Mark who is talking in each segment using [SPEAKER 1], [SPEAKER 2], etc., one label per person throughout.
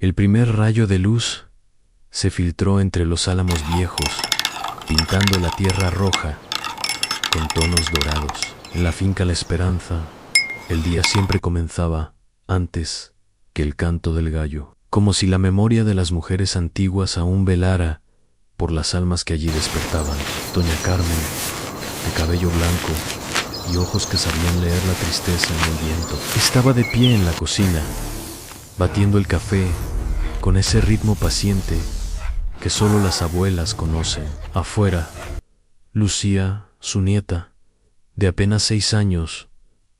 [SPEAKER 1] El primer rayo de luz se filtró entre los álamos viejos, pintando la tierra roja con tonos dorados. En la finca La Esperanza, el día siempre comenzaba antes que el canto del gallo, como si la memoria de las mujeres antiguas aún velara por las almas que allí despertaban. Doña Carmen, de cabello blanco y ojos que sabían leer la tristeza en el viento, estaba de pie en la cocina, batiendo el café con ese ritmo paciente que solo las abuelas conocen. Afuera, Lucía, su nieta, de apenas 6 años,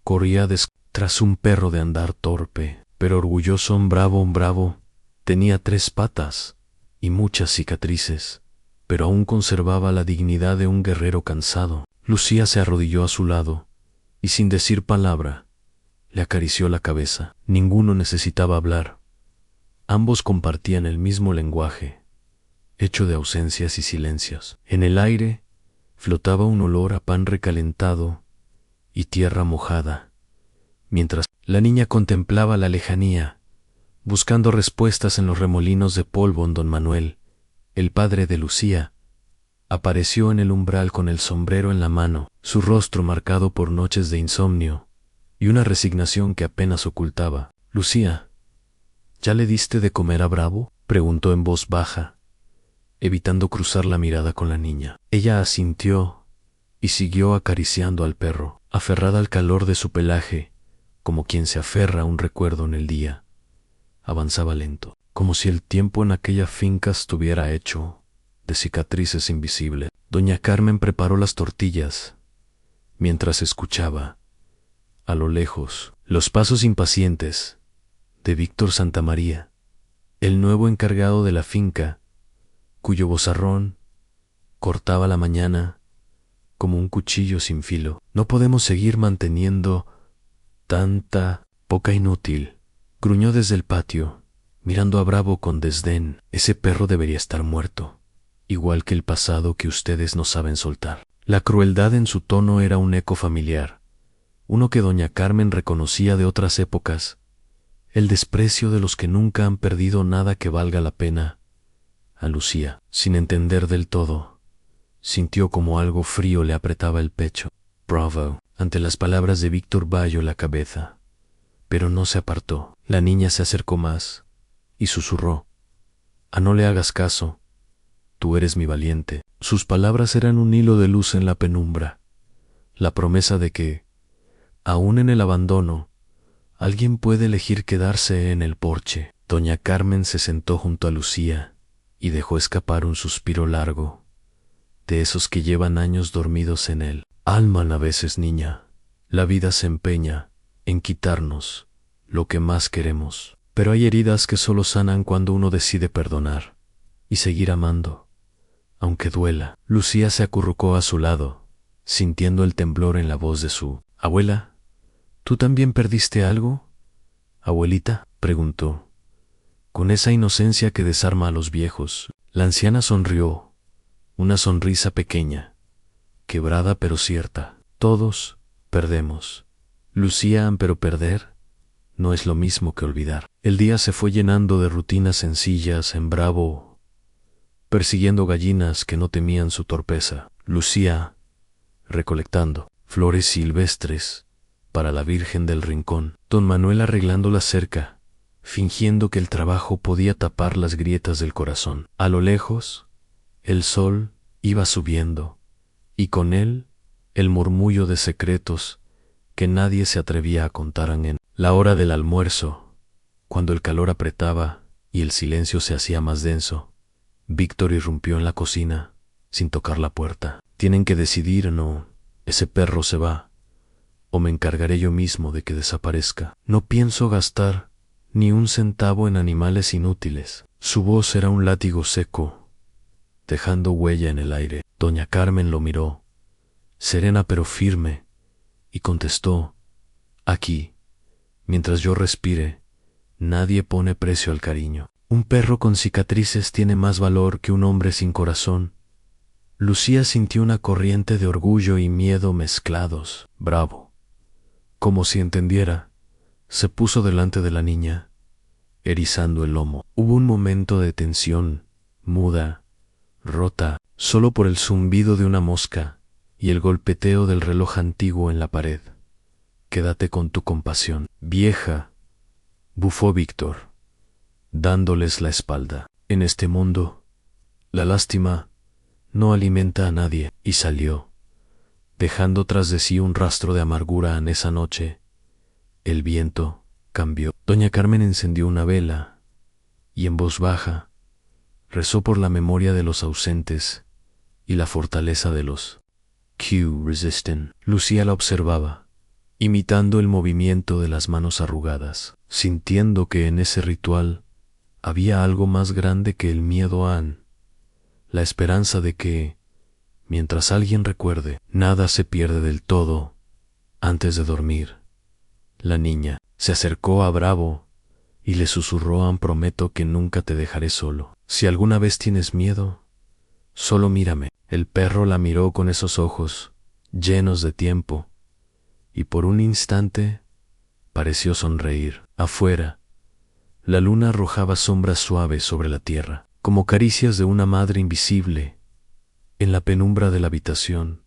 [SPEAKER 1] corría tras un perro de andar torpe, pero orgulloso. Un bravo, tenía 3 patas y muchas cicatrices, pero aún conservaba la dignidad de un guerrero cansado. Lucía se arrodilló a su lado y, sin decir palabra, le acarició la cabeza. Ninguno necesitaba hablar. Ambos compartían el mismo lenguaje, hecho de ausencias y silencios. En el aire flotaba un olor a pan recalentado y tierra mojada, mientras la niña contemplaba la lejanía, buscando respuestas en los remolinos de polvo. Don Manuel, el padre de Lucía, apareció en el umbral con el sombrero en la mano, su rostro marcado por noches de insomnio y una resignación que apenas ocultaba. «Lucía, ¿ya le diste de comer a Bravo?», preguntó en voz baja, evitando cruzar la mirada con la niña. Ella asintió y siguió acariciando al perro, aferrada al calor de su pelaje, como quien se aferra a un recuerdo en el día. Avanzaba lento, como si el tiempo en aquella finca estuviera hecho de cicatrices invisibles. Doña Carmen preparó las tortillas, mientras escuchaba, a lo lejos, los pasos impacientes de Víctor Santamaría, el nuevo encargado de la finca, cuyo vozarrón cortaba la mañana como un cuchillo sin filo. «No podemos seguir manteniendo tanta poca inútil», gruñó desde el patio, mirando a Bravo con desdén. «Ese perro debería estar muerto, igual que el pasado que ustedes no saben soltar». La crueldad en su tono era un eco familiar, uno que doña Carmen reconocía de otras épocas, el desprecio de los que nunca han perdido nada que valga la pena. A Lucía, sin entender del todo, sintió como algo frío le apretaba el pecho. «Bravo». Ante las palabras de Víctor bajó la cabeza, pero no se apartó. La niña se acercó más y susurró: «No le hagas caso, tú eres mi valiente». Sus palabras eran un hilo de luz en la penumbra, la promesa de que, aún en el abandono, alguien puede elegir quedarse en el porche. Doña Carmen se sentó junto a Lucía y dejó escapar un suspiro largo, de esos que llevan años dormidos en él. «Alman, a veces, niña, la vida se empeña en quitarnos lo que más queremos, pero hay heridas que solo sanan cuando uno decide perdonar y seguir amando, aunque duela». Lucía se acurrucó a su lado, sintiendo el temblor en la voz de su abuela. «¿Tú también perdiste algo, abuelita?», preguntó, con esa inocencia que desarma a los viejos. La anciana sonrió, una sonrisa pequeña, quebrada pero cierta. «Todos perdemos, Lucía, pero perder no es lo mismo que olvidar». El día se fue llenando de rutinas sencillas en Bravo, persiguiendo gallinas que no temían su torpeza, Lucía recolectando flores silvestres para la Virgen del Rincón, don Manuel arreglando la cerca, fingiendo que el trabajo podía tapar las grietas del corazón. A lo lejos, el sol iba subiendo, y con él el murmullo de secretos que nadie se atrevía a contar. En la hora del almuerzo, cuando el calor apretaba y el silencio se hacía más denso, Víctor irrumpió en la cocina sin tocar la puerta. «Tienen que decidir, ¿no? Ese perro se va, o me encargaré yo mismo de que desaparezca. No pienso gastar ni un centavo en animales inútiles». Su voz era un látigo seco, dejando huella en el aire. Doña Carmen lo miró, serena pero firme, y contestó: «Aquí, mientras yo respire, nadie pone precio al cariño. Un perro con cicatrices tiene más valor que un hombre sin corazón». Lucía sintió una corriente de orgullo y miedo mezclados. Bravo, como si entendiera, se puso delante de la niña erizando el lomo. Hubo un momento de tensión, muda, rota, solo por el zumbido de una mosca y el golpeteo del reloj antiguo en la pared. Quédate con tu compasión, vieja, bufó Víctor, dándoles la espalda. En este mundo, la lástima no alimenta a nadie, y salió, dejando tras de sí un rastro de amargura. En esa noche, el viento cambió. Doña Carmen encendió una vela y en voz baja rezó por la memoria de los ausentes y la fortaleza de los Q-resisten. Lucía la observaba, imitando el movimiento de las manos arrugadas, sintiendo que en ese ritual había algo más grande que el miedo a Anne, la esperanza de que, mientras alguien recuerde, nada se pierde del todo. Antes de dormir, la niña se acercó a Bravo y le susurró: Anne, prometo que nunca te dejaré solo. Si alguna vez tienes miedo, solo mírame. El perro la miró con esos ojos llenos de tiempo y por un instante pareció sonreír. Afuera, la luna arrojaba sombras suaves sobre la tierra, como caricias de una madre invisible. En la penumbra de la habitación,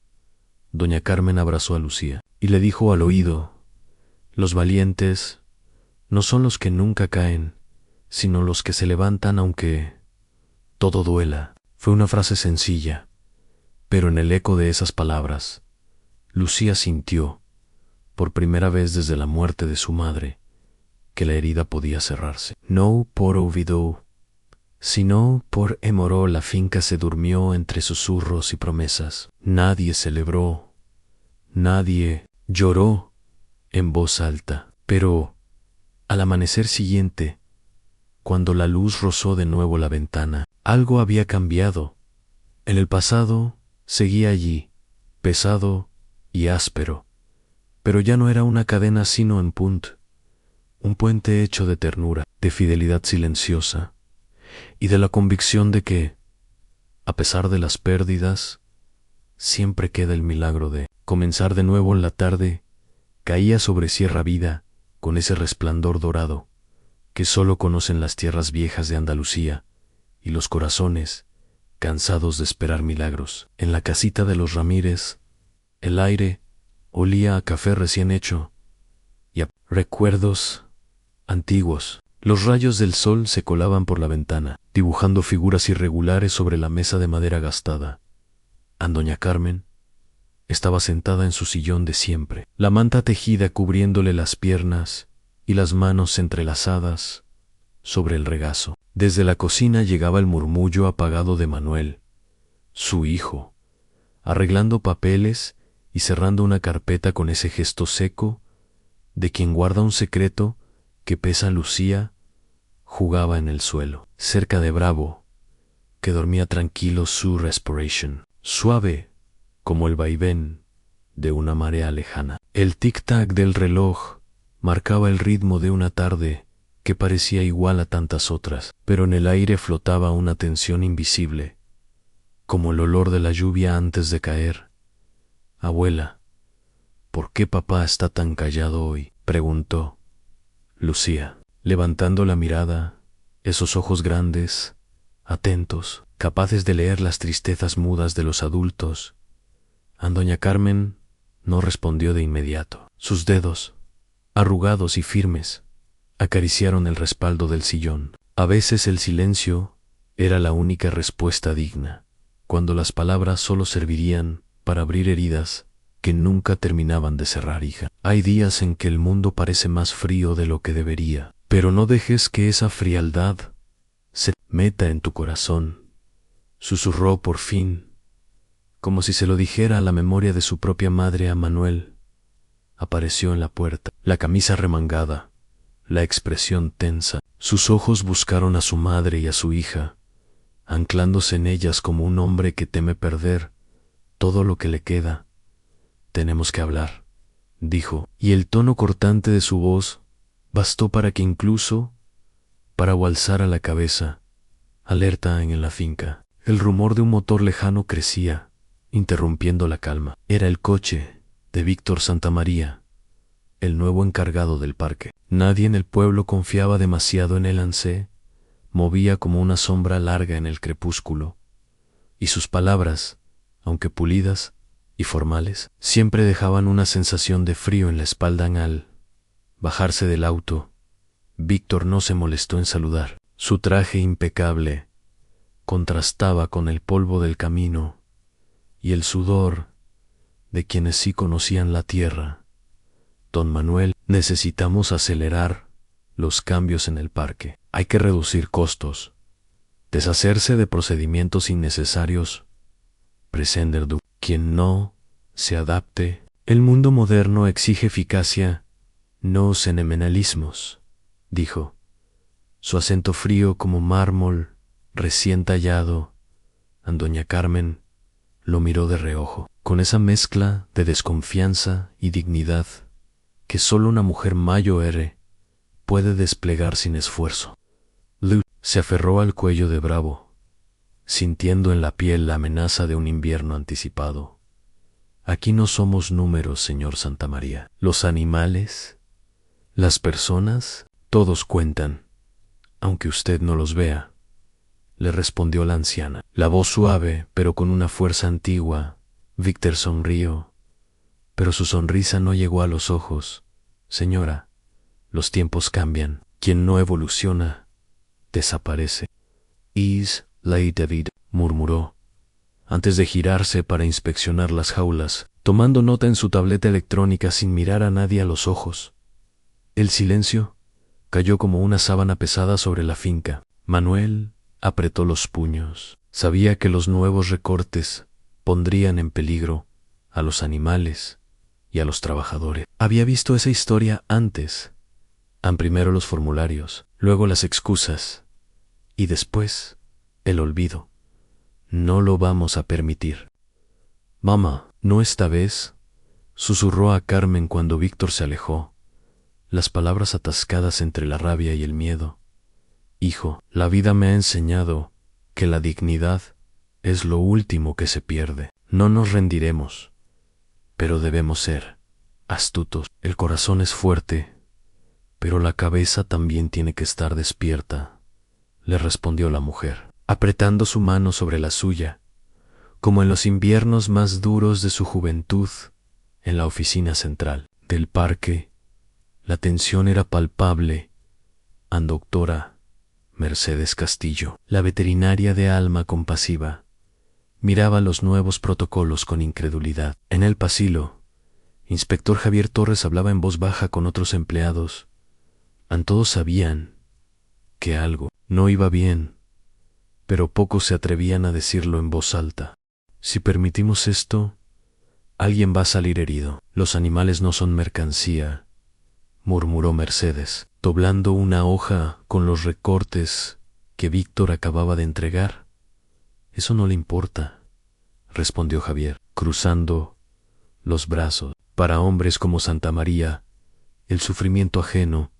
[SPEAKER 1] doña Carmen abrazó a Lucía y le dijo al oído: los valientes no son los que nunca caen, sino los que se levantan aunque todo duela. Fue una frase sencilla, pero en el eco de esas palabras, Lucía sintió, por primera vez desde la muerte de su madre, que la herida podía cerrarse. No por olvido, sino por amor. La finca se durmió entre susurros y promesas. Nadie celebró, nadie lloró en voz alta, pero al amanecer siguiente, cuando la luz rozó de nuevo la ventana, algo había cambiado. En el pasado seguía allí, pesado y áspero, pero ya no era una cadena sino un puente hecho de ternura, de fidelidad silenciosa y de la convicción de que, a pesar de las pérdidas, siempre queda el milagro de comenzar de nuevo. En la tarde caía sobre Sierra Vida con ese resplandor dorado que solo conocen las tierras viejas de Andalucía y los corazones cansados de esperar milagros. En la casita de los Ramírez, el aire olía a café recién hecho y a recuerdos antiguos. Los rayos del sol se colaban por la ventana, dibujando figuras irregulares sobre la mesa de madera gastada. Doña Carmen estaba sentada en su sillón de siempre, la manta tejida cubriéndole las piernas y las manos entrelazadas sobre el regazo. Desde la cocina llegaba el murmullo apagado de Manuel, su hijo, arreglando papeles y cerrando una carpeta con ese gesto seco de quien guarda un secreto que pesa. Lucía jugaba en el suelo, cerca de Bravo, que dormía tranquilo, su respiration suave como el vaivén de una marea lejana. El tic-tac del reloj marcaba el ritmo de una tarde que parecía igual a tantas otras, pero en el aire flotaba una tensión invisible, como el olor de la lluvia antes de caer. Abuela, ¿por qué papá está tan callado hoy?, preguntó Lucía, levantando la mirada, esos ojos grandes, atentos, capaces de leer las tristezas mudas de los adultos. Doña Carmen no respondió de inmediato. Sus dedos, arrugados y firmes, acariciaron el respaldo del sillón. A veces el silencio era la única respuesta digna, cuando las palabras solo servirían para abrir heridas que nunca terminaban de cerrar. Hija, hay días en que el mundo parece más frío de lo que debería, pero no dejes que esa frialdad se meta en tu corazón, susurró por fin, como si se lo dijera a la memoria de su propia madre. A Manuel apareció en la puerta, la camisa remangada, la expresión tensa. Sus ojos buscaron a su madre y a su hija, anclándose en ellas como un hombre que teme perder todo lo que le queda. Tenemos que hablar, dijo, y el tono cortante de su voz bastó para que incluso Bravo alzara la cabeza, alerta en la finca. El rumor de un motor lejano crecía, interrumpiendo la calma. Era el coche de Víctor Santamaría, el nuevo encargado del parque. Nadie en el pueblo confiaba demasiado en él. Se movía como una sombra larga en el crepúsculo, y sus palabras, aunque pulidas y formales, siempre dejaban una sensación de frío en la espalda. Al bajarse del auto, Víctor no se molestó en saludar. Su traje impecable contrastaba con el polvo del camino y el sudor de quienes sí conocían la tierra. Don Manuel, necesitamos acelerar los cambios en el parque. Hay que reducir costos, deshacerse de procedimientos innecesarios. Presender du. Quien no se adapte. El mundo moderno exige eficacia, no sentimentalismos, dijo. Su acento frío como mármol recién tallado. Doña Carmen lo miró de reojo, con esa mezcla de desconfianza y dignidad que solo una mujer mayor puede desplegar sin esfuerzo. Lu se aferró al cuello de Bravo, sintiendo en la piel la amenaza de un invierno anticipado. Aquí no somos números, señor Santamaría. Los animales, las personas, todos cuentan, aunque usted no los vea, le respondió la anciana. La voz suave, pero con una fuerza antigua. Víctor sonrió, pero su sonrisa no llegó a los ojos. Señora, los tiempos cambian. Quien no evoluciona, desaparece. Is Lady David, murmuró, antes de girarse para inspeccionar las jaulas, tomando nota en su tableta electrónica sin mirar a nadie a los ojos. El silencio cayó como una sábana pesada sobre la finca. Manuel apretó los puños. Sabía que los nuevos recortes pondrían en peligro a los animales y a los trabajadores. Había visto esa historia antes. Primero los formularios, luego las excusas y después el olvido. No lo vamos a permitir. Mamá, no esta vez, susurró a Carmen cuando Víctor se alejó, las palabras atascadas entre la rabia y el miedo. Hijo, la vida me ha enseñado que la dignidad es lo último que se pierde. No nos rendiremos, pero debemos ser astutos. El corazón es fuerte, pero la cabeza también tiene que estar despierta, le respondió la mujer, apretando su mano sobre la suya, como en los inviernos más duros de su juventud, en la oficina central del parque. La tensión era palpable. Doctora Mercedes Castillo, la veterinaria de alma compasiva, miraba los nuevos protocolos con incredulidad. En el pasillo, Inspector Javier Torres hablaba en voz baja con otros empleados. Todos sabían que algo no iba bien, pero pocos se atrevían a decirlo en voz alta. Si permitimos esto, alguien va a salir herido. Los animales no son mercancía, murmuró Mercedes, doblando una hoja con los recortes que Víctor acababa de entregar. Eso no le importa, respondió Javier, cruzando los brazos. Para hombres como Santamaría, el sufrimiento ajeno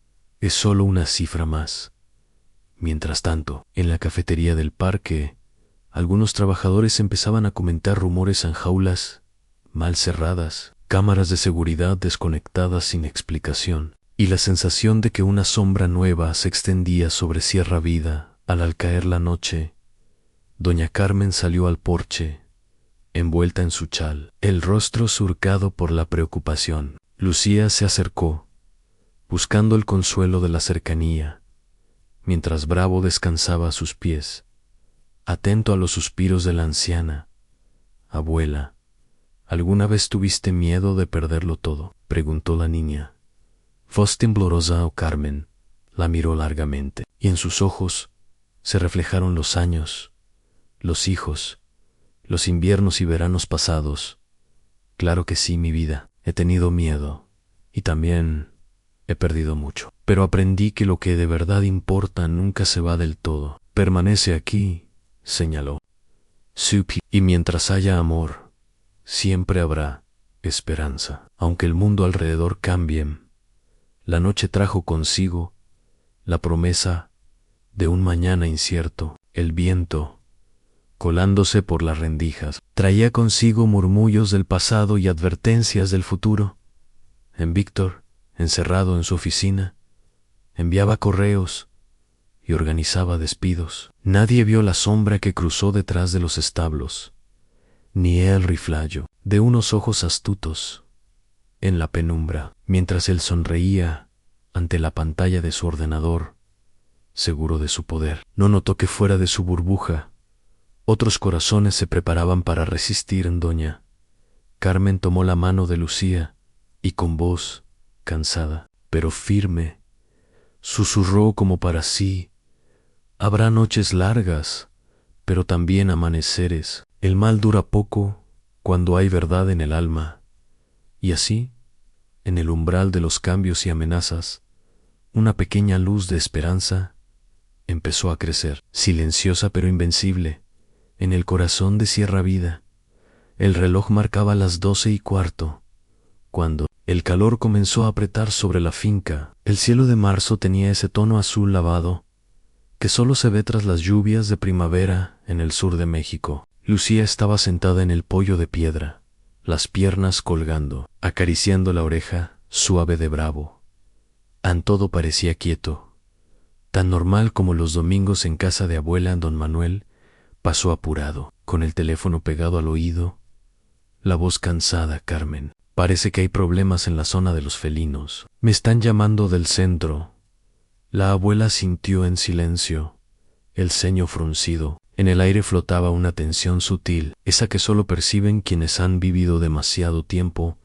[SPEAKER 1] es solo una cifra más. Mientras tanto, en la cafetería del parque, algunos trabajadores empezaban a comentar rumores en jaulas mal cerradas, cámaras de seguridad desconectadas sin explicación, y la sensación de que una sombra nueva se extendía sobre Sierra Vida. Al caer la noche, doña Carmen salió al porche, envuelta en su chal, el rostro surcado por la preocupación. Lucía se acercó, buscando el consuelo de la cercanía, mientras Bravo descansaba a sus pies, atento a los suspiros de la anciana. Abuela, ¿alguna vez tuviste miedo de perderlo todo?, preguntó la niña. Voz temblorosa. Carmen la miró largamente, y en sus ojos se reflejaron los años, los hijos, los inviernos y veranos pasados. Claro que sí, mi vida, he tenido miedo, y también he perdido mucho. Pero aprendí que lo que de verdad importa nunca se va del todo. Permanece aquí, señaló. Supi, y mientras haya amor, siempre habrá esperanza. Aunque el mundo alrededor cambie, la noche trajo consigo la promesa de un mañana incierto. El viento, colándose por las rendijas, traía consigo murmullos del pasado y advertencias del futuro. En Víctor encerrado en su oficina, enviaba correos y organizaba despidos. Nadie vio la sombra que cruzó detrás de los establos, ni el riflallo de unos ojos astutos en la penumbra, mientras él sonreía ante la pantalla de su ordenador, seguro de su poder. No notó que fuera de su burbuja otros corazones se preparaban para resistir. Doña Carmen tomó la mano de Lucía y con voz cansada, pero firme, susurró como para sí: habrá noches largas, pero también amaneceres. El mal dura poco cuando hay verdad en el alma. Y así, en el umbral de los cambios y amenazas, una pequeña luz de esperanza empezó a crecer, silenciosa pero invencible, en el corazón de Sierra Vida. El reloj marcaba las 12:15, cuando el calor comenzó a apretar sobre la finca. El cielo de marzo tenía ese tono azul lavado que solo se ve tras las lluvias de primavera en el sur de México. Lucía estaba sentada en el poyo de piedra, las piernas colgando, acariciando la oreja suave de Bravo. Todo parecía quieto, tan normal como los domingos en casa de abuela. Don Manuel pasó apurado, con el teléfono pegado al oído, la voz cansada: Carmen, parece que hay problemas en la zona de los felinos. Me están llamando del centro. La abuela sintió en silencio, el ceño fruncido. En el aire flotaba una tensión sutil, esa que solo perciben quienes han vivido demasiado tiempo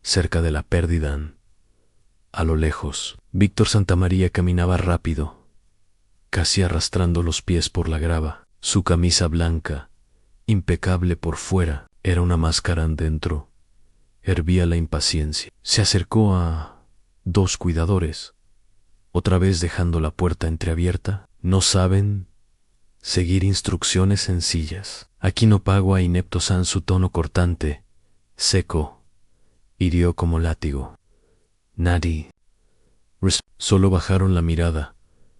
[SPEAKER 1] cerca de la pérdida. A lo lejos, Víctor Santamaría caminaba rápido, casi arrastrando los pies por la grava. Su camisa blanca, impecable por fuera, era una máscara dentro. Hervía la impaciencia. Se acercó a 2 cuidadores, otra vez dejando la puerta entreabierta. No saben seguir instrucciones sencillas. Aquí no pago a ineptos. Su tono cortante, seco, hirió como látigo. Nadie. Solo bajaron la mirada,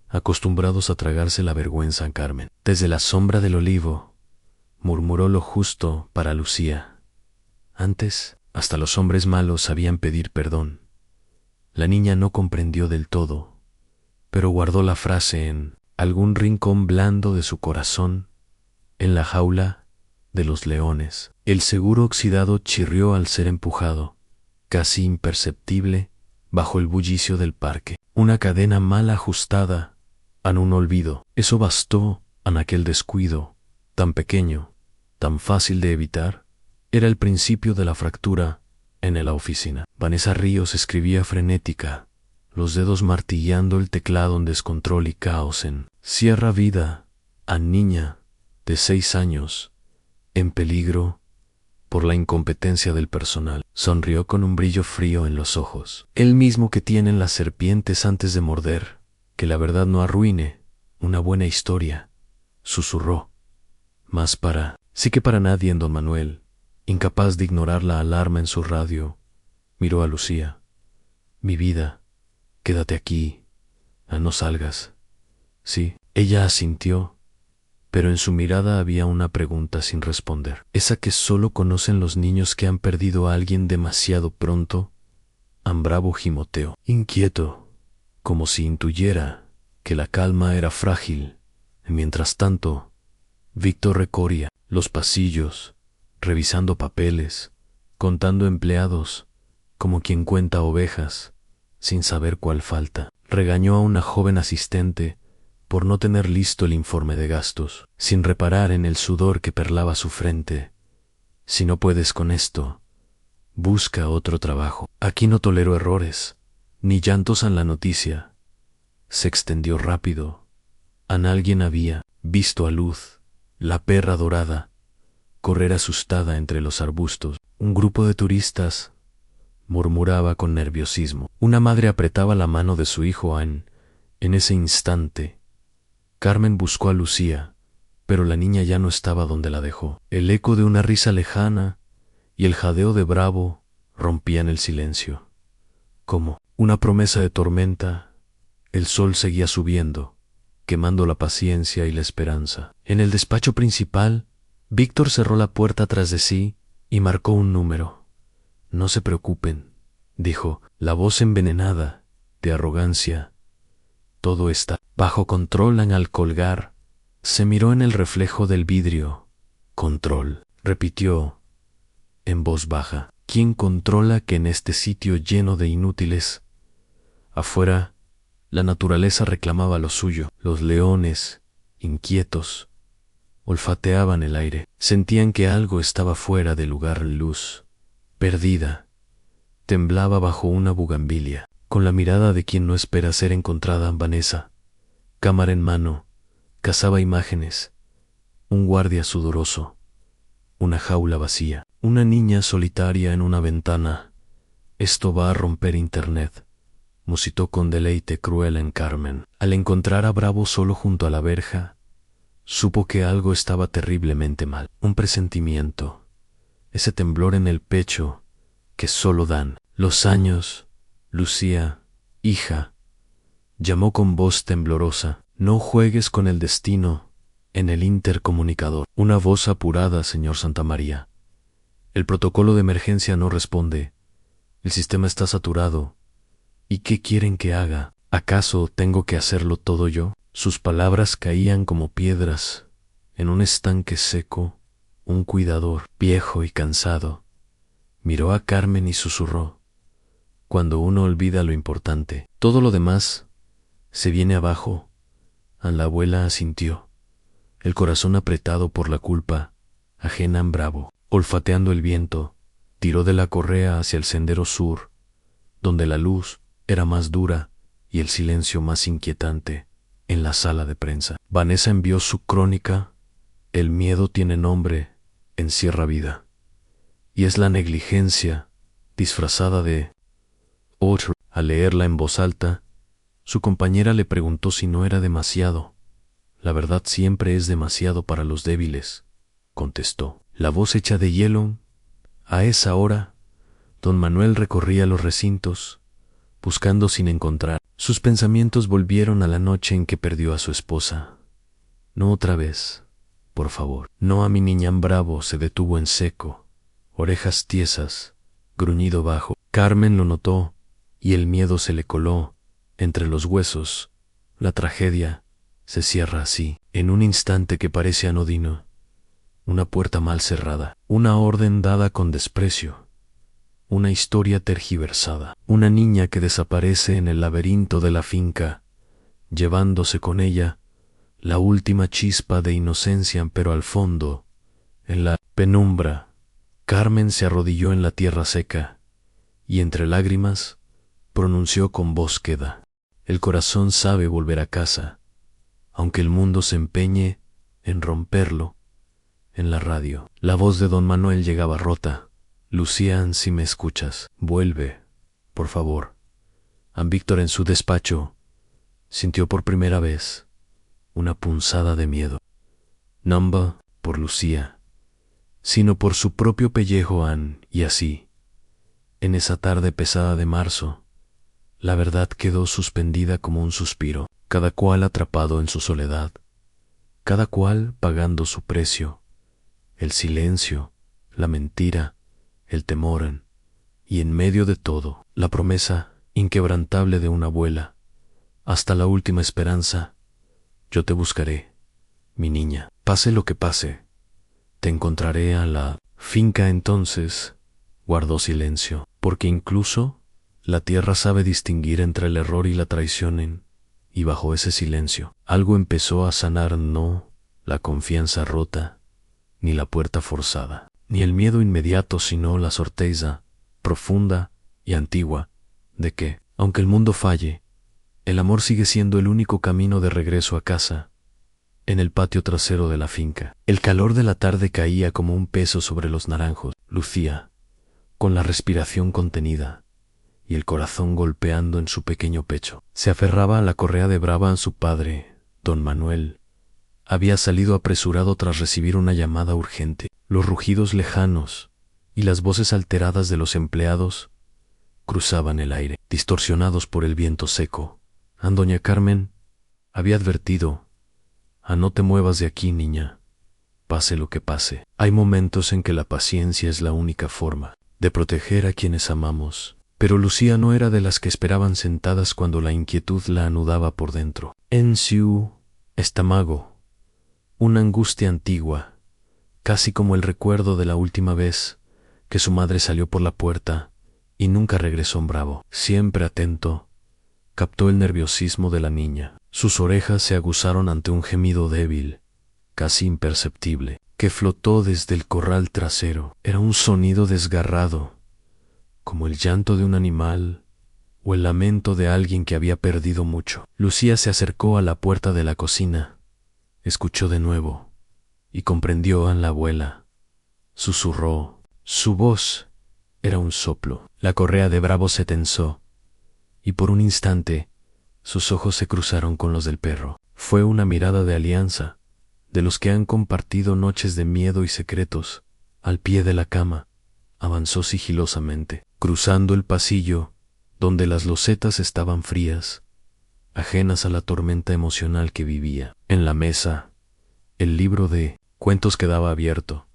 [SPEAKER 1] acostumbrados a tragarse la vergüenza. Carmen, desde la sombra del olivo, murmuró lo justo para Lucía. Antes, hasta los hombres malos sabían pedir perdón. La niña no comprendió del todo, pero guardó la frase en algún rincón blando de su corazón, en la jaula de los leones. El seguro oxidado chirrió al ser empujado, casi imperceptible, bajo el bullicio del parque. Una cadena mal ajustada en un olvido. Eso bastó en aquel descuido, tan pequeño, tan fácil de evitar. Era el principio de la fractura en la oficina. Vanessa Ríos escribía frenética, los dedos martillando el teclado en descontrol y caos. En Sierra Vida, a niña de 6 años, en peligro por la incompetencia del personal. Sonrió con un brillo frío en los ojos, el mismo que tienen las serpientes antes de morder. Que la verdad no arruine una buena historia, susurró. Más sí que para nadie. Don Manuel, incapaz de ignorar la alarma en su radio, miró a Lucía. Mi vida, quédate aquí, no salgas. Sí, ella asintió, pero en su mirada había una pregunta sin responder, esa que solo conocen los niños que han perdido a alguien demasiado pronto. Bravo gimoteó, inquieto, como si intuyera que la calma era frágil. Mientras tanto, Víctor recorría los pasillos, revisando papeles, contando empleados, como quien cuenta ovejas, sin saber cuál falta. Regañó a una joven asistente por no tener listo el informe de gastos, sin reparar en el sudor que perlaba su frente. Si no puedes con esto, busca otro trabajo. Aquí no tolero errores, ni llantos en la noticia. Se extendió rápido. Alguien había visto a Luz, la perra dorada, correr asustada entre los arbustos. Un grupo de turistas, murmuraba con nerviosismo. Una madre apretaba la mano de su hijo. En ese instante, Carmen buscó a Lucía, pero la niña ya no estaba donde la dejó. El eco de una risa lejana y el jadeo de Bravo rompían el silencio. Como una promesa de tormenta, el sol seguía subiendo, quemando la paciencia y la esperanza. En el despacho principal, Víctor cerró la puerta tras de sí y marcó un número. No se preocupen, dijo la voz envenenada de arrogancia. Todo está bajo control. Al colgar, se miró en el reflejo del vidrio. Control, repitió en voz baja. ¿Quién controla que en este sitio lleno de inútiles? Afuera, la naturaleza reclamaba lo suyo. Los leones, inquietos, olfateaban el aire. Sentían que algo estaba fuera de lugar. Luz, perdida, temblaba bajo una bugambilia. Con la mirada de quien no espera ser encontrada, Vanessa, cámara en mano, cazaba imágenes. Un guardia sudoroso, una jaula vacía, una niña solitaria en una ventana. Esto va a romper internet, musitó con deleite cruel en Carmen. Al encontrar a Bravo solo junto a la verja, supo que algo estaba terriblemente mal. Un presentimiento, ese temblor en el pecho que solo dan los años. Lucía, hija, llamó con voz temblorosa, no juegues con el destino. En el intercomunicador, una voz apurada, señor Santamaría. El protocolo de emergencia no responde. El sistema está saturado. ¿Y qué quieren que haga? ¿Acaso tengo que hacerlo todo yo? Sus palabras caían como piedras en un estanque seco. Un cuidador, viejo y cansado, miró a Carmen y susurró: cuando uno olvida lo importante, todo lo demás se viene abajo. La abuela asintió, el corazón apretado por la culpa ajena. Bravo, olfateando el viento, tiró de la correa hacia el sendero sur, donde la luz era más dura y el silencio más inquietante. En la sala de prensa, Vanessa envió su crónica. El miedo tiene nombre, encierra vida, y es la negligencia disfrazada de otro. Al leerla en voz alta, su compañera le preguntó si no era demasiado. La verdad siempre es demasiado para los débiles, contestó. La voz hecha de hielo. A esa hora, don Manuel recorría los recintos, buscando sin encontrar. Sus pensamientos volvieron a la noche en que perdió a su esposa. No otra vez, por favor. No a mi niña. Bravo se detuvo en seco, orejas tiesas, gruñido bajo. Carmen lo notó y el miedo se le coló entre los huesos. La tragedia se cierra así, en un instante que parece anodino. Una puerta mal cerrada, una orden dada con desprecio, una historia tergiversada, una niña que desaparece en el laberinto de la finca, llevándose con ella la última chispa de inocencia. Pero al fondo, en la penumbra, Carmen se arrodilló en la tierra seca y entre lágrimas pronunció con voz queda: el corazón sabe volver a casa, aunque el mundo se empeñe en romperlo. En la radio, la voz de don Manuel llegaba rota: Lucía, si me escuchas, vuelve, por favor. Víctor, en su despacho, sintió por primera vez una punzada de miedo. No por Lucía, sino por su propio pellejo. Y así, en esa tarde pesada de marzo, la verdad quedó suspendida como un suspiro, cada cual atrapado en su soledad, cada cual pagando su precio, el silencio, la mentira, el temor, y en medio de todo, la promesa inquebrantable de una abuela, hasta la última esperanza: yo te buscaré, mi niña, pase lo que pase, te encontraré a la finca. Entonces guardó silencio, porque incluso la tierra sabe distinguir entre el error y la traición. Y bajo ese silencio, algo empezó a sanar. No la confianza rota, ni la puerta forzada, ni el miedo inmediato, sino la certeza profunda y antigua de que, aunque el mundo falle, el amor sigue siendo el único camino de regreso a casa. En el patio trasero de la finca, el calor de la tarde caía como un peso sobre los naranjos. Lucía, con la respiración contenida y el corazón golpeando en su pequeño pecho, se aferraba a la correa de Brava. Su padre, don Manuel, había salido apresurado tras recibir una llamada urgente. Los rugidos lejanos y las voces alteradas de los empleados cruzaban el aire, distorsionados por el viento seco. Doña Carmen había advertido: no te muevas de aquí, niña, pase lo que pase. Hay momentos en que la paciencia es la única forma de proteger a quienes amamos. Pero Lucía no era de las que esperaban sentadas cuando la inquietud la anudaba por dentro. En su estómago, una angustia antigua, casi como el recuerdo de la última vez que su madre salió por la puerta y nunca regresó en Bravo. Siempre atento, captó el nerviosismo de la niña. Sus orejas se aguzaron ante un gemido débil, casi imperceptible, que flotó desde el corral trasero. Era un sonido desgarrado, como el llanto de un animal o el lamento de alguien que había perdido mucho. Lucía se acercó a la puerta de la cocina, escuchó de nuevo y comprendió a la abuela. Susurró. Su voz era un soplo. La correa de Bravo se tensó y por un instante sus ojos se cruzaron con los del perro. Fue una mirada de alianza, de los que han compartido noches de miedo y secretos. Al pie de la cama, avanzó sigilosamente, cruzando el pasillo, donde las losetas estaban frías, ajenas a la tormenta emocional que vivía. En la mesa, el libro de cuentos quedaba abierto,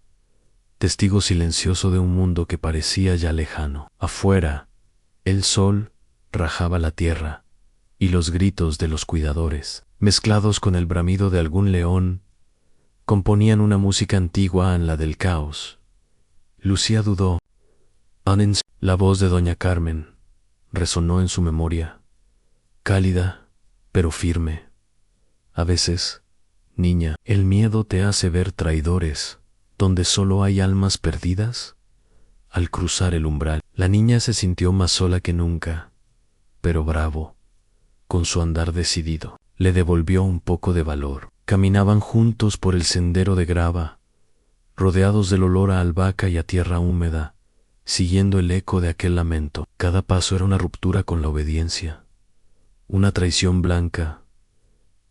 [SPEAKER 1] testigo silencioso de un mundo que parecía ya lejano. Afuera, el sol rajaba la tierra, y los gritos de los cuidadores, mezclados con el bramido de algún león, componían una música antigua en la del caos. Lucía dudó. La voz de doña Carmen resonó en su memoria, cálida, pero firme. A veces, niña, el miedo te hace ver traidores donde solo hay almas perdidas. Al cruzar el umbral, la niña se sintió más sola que nunca, pero Bravo, con su andar decidido, le devolvió un poco de valor. Caminaban juntos por el sendero de grava, rodeados del olor a albahaca y a tierra húmeda, siguiendo el eco de aquel lamento. Cada paso era una ruptura con la obediencia, una traición blanca,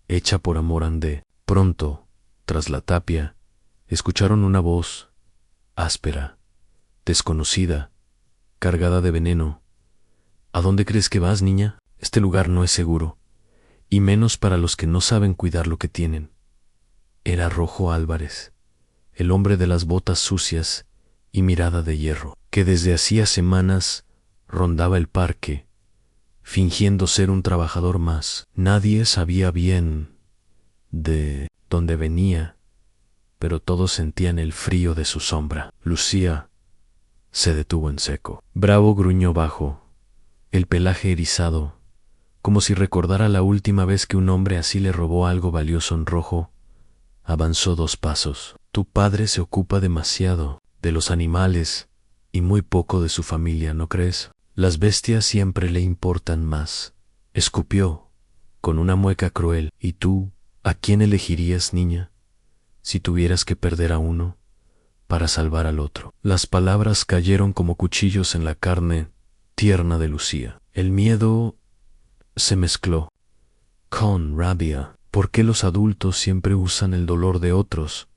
[SPEAKER 1] hecha por amor andé. Pronto, tras la tapia, escucharon una voz, áspera, desconocida, cargada de veneno. ¿A dónde crees que vas, niña? Este lugar no es seguro, y menos para los que no saben cuidar lo que tienen. Era Rojo Álvarez, el hombre de las botas sucias y mirada de hierro, que desde hacía semanas rondaba el parque, fingiendo ser un trabajador más. Nadie sabía bien de dónde venía, pero todos sentían el frío de su sombra. Lucía se detuvo en seco. Bravo gruñó bajo, el pelaje erizado, como si recordara la última vez que un hombre así le robó algo valioso en Rojo. Avanzó 2 pasos. Tu padre se ocupa demasiado de los animales y muy poco de su familia, ¿no crees? Las bestias siempre le importan más. Escupió, con una mueca cruel. ¿Y tú, a quién elegirías, niña, si tuvieras que perder a uno para salvar al otro? Las palabras cayeron como cuchillos en la carne tierna de Lucía. El miedo se mezcló con rabia. ¿Por qué los adultos siempre usan el dolor de otros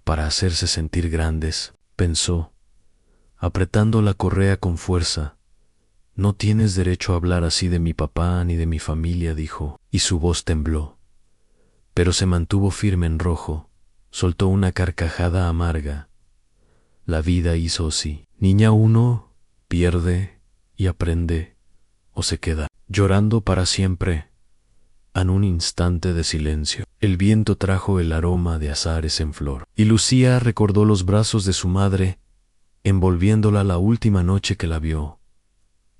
[SPEAKER 1] para hacerse sentir grandes? Pensó, apretando la correa con fuerza. No tienes derecho a hablar así de mi papá ni de mi familia, dijo, y su voz tembló. Pero se mantuvo firme en Rojo, soltó una carcajada amarga. La vida hizo así. Niña, uno pierde y aprende, o se queda llorando para siempre. En un instante de silencio, el viento trajo el aroma de azahares en flor, y Lucía recordó los brazos de su madre, envolviéndola la última noche que la vio.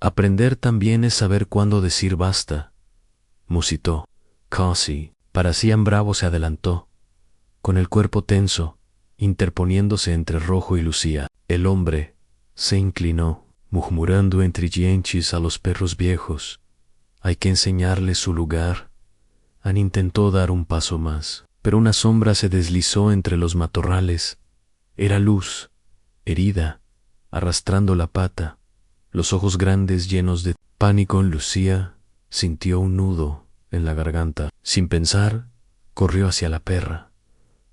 [SPEAKER 1] Aprender también es saber cuándo decir basta, musitó. Casi, para sí Bravo se adelantó, con el cuerpo tenso, interponiéndose entre Rojo y Lucía. El hombre se inclinó, murmurando entre dientes a los perros viejos. Hay que enseñarles su lugar. An intentó dar un paso más, pero una sombra se deslizó entre los matorrales. Era Luz, herida, arrastrando la pata, los ojos grandes llenos de pánico. En Lucía sintió un nudo en la garganta. Sin pensar, corrió hacia la perra,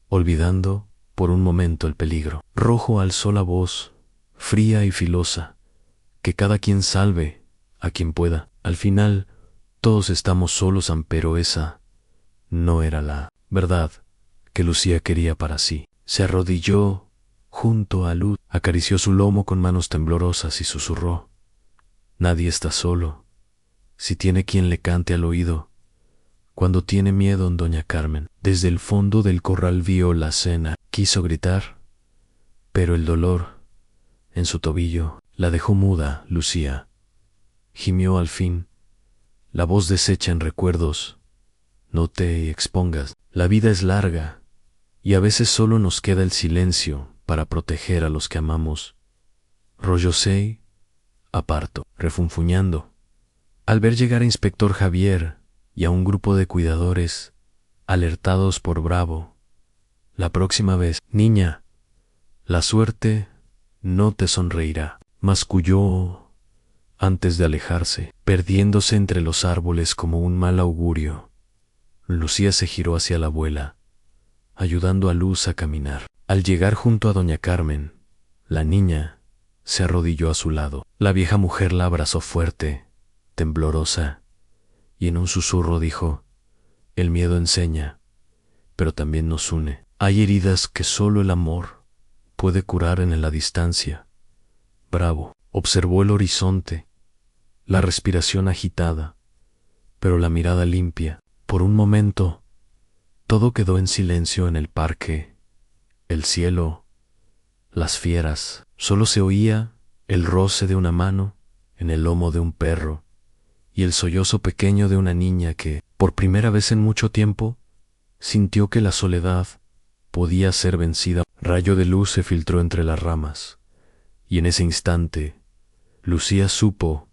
[SPEAKER 1] olvidando por un momento el peligro. Rojo alzó la voz, fría y filosa, que cada quien salve a quien pueda. Al final, todos estamos solos, pero esa no era la verdad que Lucía quería para sí. Se arrodilló junto a Luz, acarició su lomo con manos temblorosas y susurró: Nadie está solo. Si tiene quien le cante al oído. Cuando tiene miedo, doña Carmen. Desde el fondo del corral vio la cena. Quiso gritar, pero el dolor en su tobillo la dejó muda. Lucía gimió al fin, la voz deshecha en recuerdos. No te expongas. La vida es larga y a veces solo nos queda el silencio para proteger a los que amamos. Rollosei apartó, refunfuñando, al ver llegar a Inspector Javier y a un grupo de cuidadores, alertados por Bravo. La próxima vez, niña, la suerte no te sonreirá, masculló antes de alejarse, perdiéndose entre los árboles como un mal augurio. Lucía se giró hacia la abuela, ayudando a Luz a caminar. Al llegar junto a doña Carmen, la niña se arrodilló a su lado. La vieja mujer la abrazó fuerte, temblorosa, y en un susurro dijo: el miedo enseña, pero también nos une. Hay heridas que solo el amor puede curar en la distancia. Bravo observó el horizonte, la respiración agitada, pero la mirada limpia. Por un momento, todo quedó en silencio en el parque. El cielo, las fieras, solo se oía el roce de una mano en el lomo de un perro y el sollozo pequeño de una niña que, por primera vez en mucho tiempo, sintió que la soledad podía ser vencida. Rayo de luz se filtró entre las ramas, y en ese instante, Lucía supo,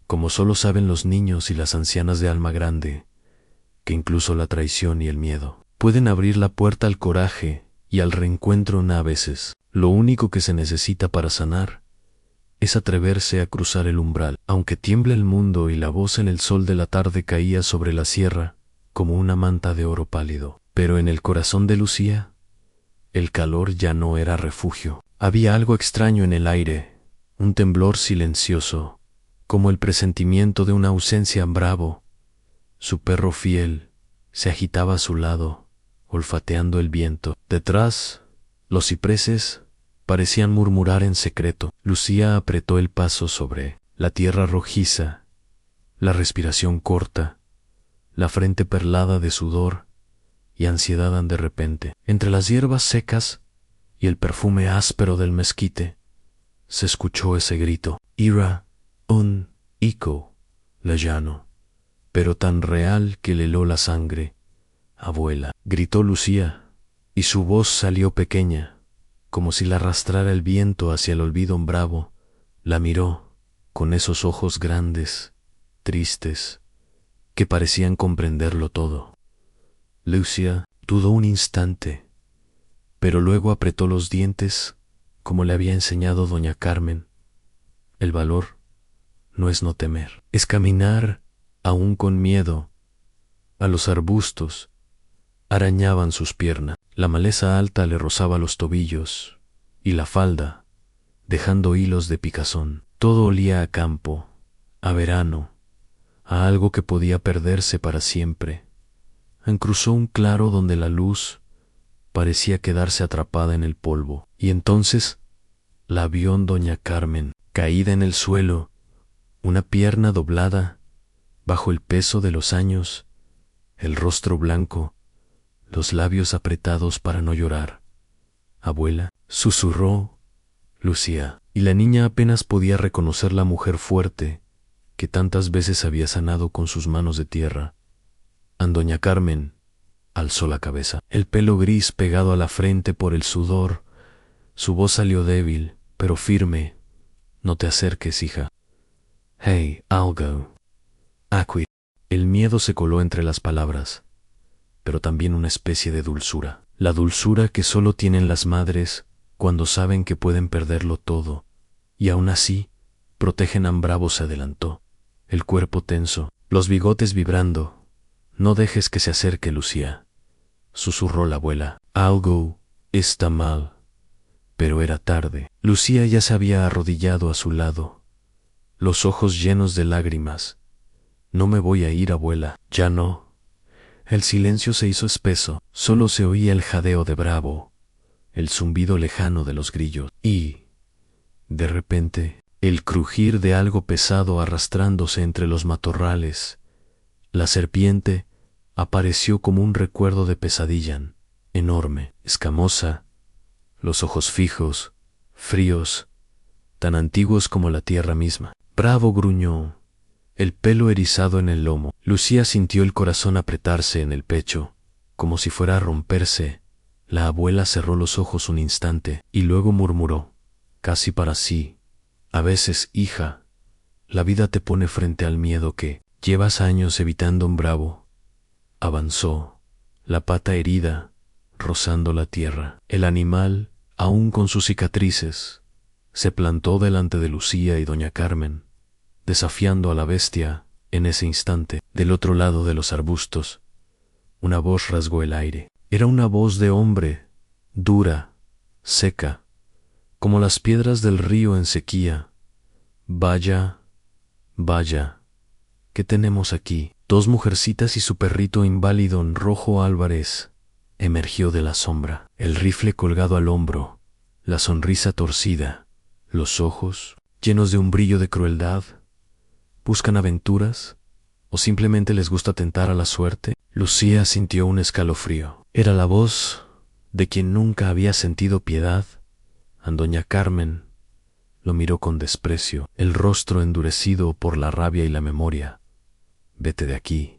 [SPEAKER 1] como solo saben los niños y las ancianas de alma grande, que incluso la traición y el miedo pueden abrir la puerta al coraje y al reencuentro a veces. Lo único que se necesita para sanar es atreverse a cruzar el umbral. Aunque tiemble el mundo y la voz en el sol de la tarde caía sobre la sierra como una manta de oro pálido, pero en el corazón de Lucía el calor ya no era refugio. Había algo extraño en el aire, un temblor silencioso, como el presentimiento de una ausencia. Bravo, su perro fiel, se agitaba a su lado, olfateando el viento. Detrás, los cipreses parecían murmurar en secreto. Lucía apretó el paso sobre la tierra rojiza, la respiración corta, la frente perlada de sudor y ansiedad. De repente, entre las hierbas secas y el perfume áspero del mezquite, se escuchó ese grito. Era un eco lejano, pero tan real que le heló la sangre. Abuela, gritó Lucía, y su voz salió pequeña, como si la arrastrara el viento hacia el olvido. Bravo la miró con esos ojos grandes, tristes, que parecían comprenderlo todo. Lucía dudó un instante, pero luego apretó los dientes como le había enseñado doña Carmen. El valor no es no temer, es caminar aún con miedo. A los arbustos arañaban sus piernas, la maleza alta le rozaba los tobillos y la falda, dejando hilos de picazón. Todo olía a campo, a verano, a algo que podía perderse para siempre. Cruzó un claro donde la luz parecía quedarse atrapada en el polvo, y entonces la vio doña Carmen, caída en el suelo, una pierna doblada bajo el peso de los años, el rostro blanco, los labios apretados para no llorar. Abuela, susurró Lucía, y la niña apenas podía reconocer la mujer fuerte que tantas veces había sanado con sus manos de tierra. Doña Carmen alzó la cabeza, el pelo gris pegado a la frente por el sudor. Su voz salió débil, pero firme. No te acerques, hija. Hey, algo. Aquí. El miedo se coló entre las palabras, pero también una especie de dulzura. La dulzura que solo tienen las madres cuando saben que pueden perderlo todo, y aún así protegen. Bravo se adelantó, el cuerpo tenso, los bigotes vibrando. No dejes que se acerque, Lucía, susurró la abuela. Algo está mal. Pero era tarde. Lucía ya se había arrodillado a su lado, los ojos llenos de lágrimas. No me voy a ir, abuela. Ya no. El silencio se hizo espeso. Solo se oía el jadeo de Bravo, el zumbido lejano de los grillos. Y, de repente, el crujir de algo pesado arrastrándose entre los matorrales. La serpiente apareció como un recuerdo de pesadilla, enorme, escamosa, los ojos fijos, fríos, tan antiguos como la tierra misma. Bravo, gruñó, el pelo erizado en el lomo. Lucía sintió el corazón apretarse en el pecho, como si fuera a romperse. La abuela cerró los ojos un instante y luego murmuró, casi para sí: a veces, hija, la vida te pone frente al miedo que llevas años evitando. Un bravo avanzó, la pata herida, rozando la tierra. El animal, aún con sus cicatrices, se plantó delante de Lucía y doña Carmen, desafiando a la bestia. En ese instante, del otro lado de los arbustos, una voz rasgó el aire. Era una voz de hombre, dura, seca, como las piedras del río en sequía. Vaya, vaya, ¿qué tenemos aquí? Dos mujercitas y su perrito inválido. Rojo Álvarez emergió de la sombra, el rifle colgado al hombro, la sonrisa torcida, los ojos llenos de un brillo de crueldad. ¿Buscan aventuras? ¿O simplemente les gusta tentar a la suerte? Lucía sintió un escalofrío. Era la voz de quien nunca había sentido piedad. Doña Carmen lo miró con desprecio, el rostro endurecido por la rabia y la memoria. Vete de aquí.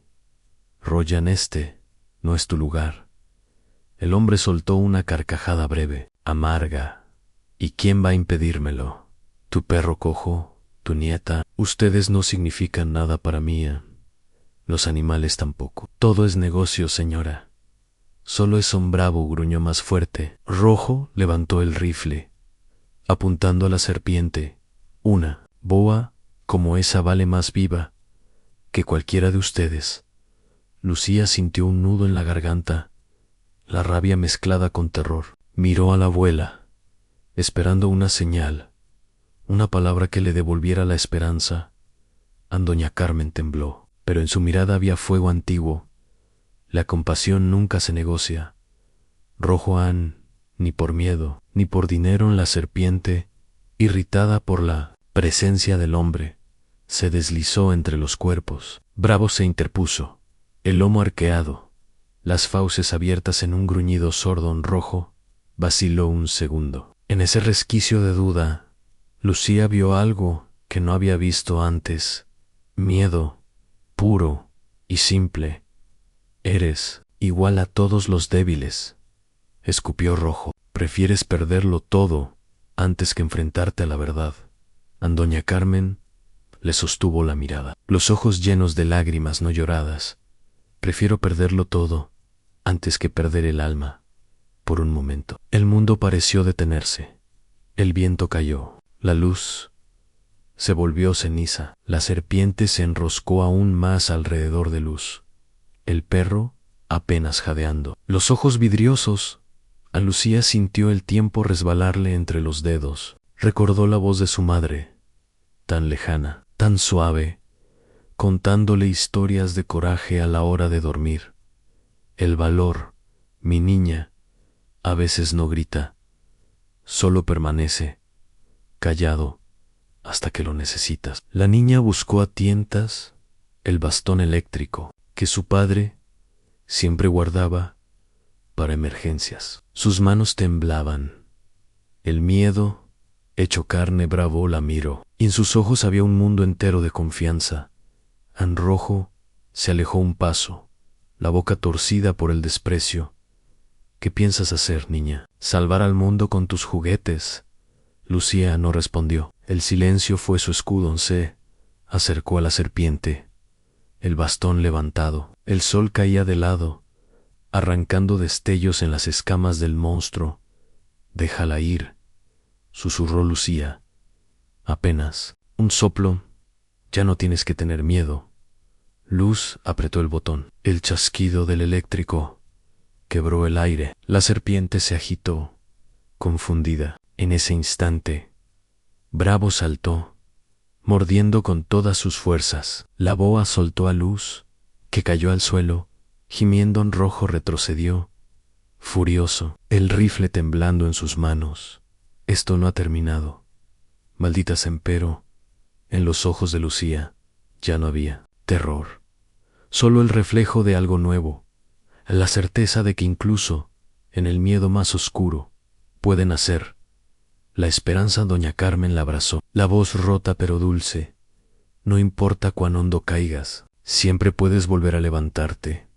[SPEAKER 1] Royan, este no es tu lugar. El hombre soltó una carcajada breve, amarga. ¿Y quién va a impedírmelo? Tu perro cojo, tu nieta. Ustedes no significan nada para mí. Los animales tampoco. Todo es negocio, señora. Solo es un bravo, gruñó más fuerte. Rojo levantó el rifle, apuntando a la serpiente. Una boa como esa vale más viva que cualquiera de ustedes. Lucía sintió un nudo en la garganta, la rabia mezclada con terror. Miró a la abuela, esperando una señal, una palabra que le devolviera la esperanza. Doña Carmen tembló, pero en su mirada había fuego antiguo. La compasión nunca se negocia. Rojo ni por miedo, ni por dinero. En la serpiente, irritada por la presencia del hombre, se deslizó entre los cuerpos. Bravo se interpuso, el lomo arqueado, las fauces abiertas en un gruñido sordo. Rojo vaciló un segundo. En ese resquicio de duda, Lucía vio algo que no había visto antes. Miedo, puro y simple. Eres igual a todos los débiles, escupió Rojo. Prefieres perderlo todo antes que enfrentarte a la verdad. Doña Carmen le sostuvo la mirada, los ojos llenos de lágrimas no lloradas. Prefiero perderlo todo antes que perder el alma. Por un momento, el mundo pareció detenerse. El viento cayó, la luz se volvió ceniza, la serpiente se enroscó aún más alrededor de Luz. El perro apenas jadeando, los ojos vidriosos. Lucía sintió el tiempo resbalarle entre los dedos. Recordó la voz de su madre, tan lejana, tan suave, contándole historias de coraje a la hora de dormir. El valor, mi niña, a veces no grita, solo permanece callado hasta que lo necesitas. La niña buscó a tientas el bastón eléctrico que su padre siempre guardaba para emergencias. Sus manos temblaban. El miedo, hecho carne. Bravo la miró, y en sus ojos había un mundo entero de confianza. Rojo se alejó un paso, la boca torcida por el desprecio. ¿Qué piensas hacer, niña? ¿Salvar al mundo con tus juguetes? Lucía no respondió. El silencio fue su escudo. Se acercó a la serpiente, el bastón levantado. El sol caía de lado, arrancando destellos en las escamas del monstruo. Déjala ir, susurró Lucía. Apenas un soplo. Ya no tienes que tener miedo. Luz apretó el botón. El chasquido del eléctrico quebró el aire. La serpiente se agitó, confundida. En ese instante, Bravo saltó, mordiendo con todas sus fuerzas. La boa soltó a Luz, que cayó al suelo, gimiendo. Rojo retrocedió, furioso, el rifle temblando en sus manos. Esto no ha terminado. Malditas empero, en los ojos de Lucía ya no había terror, solo el reflejo de algo nuevo, la certeza de que incluso en el miedo más oscuro puede nacer la esperanza. Doña Carmen la abrazó, la voz rota pero dulce. No importa cuán hondo caigas, siempre puedes volver a levantarte.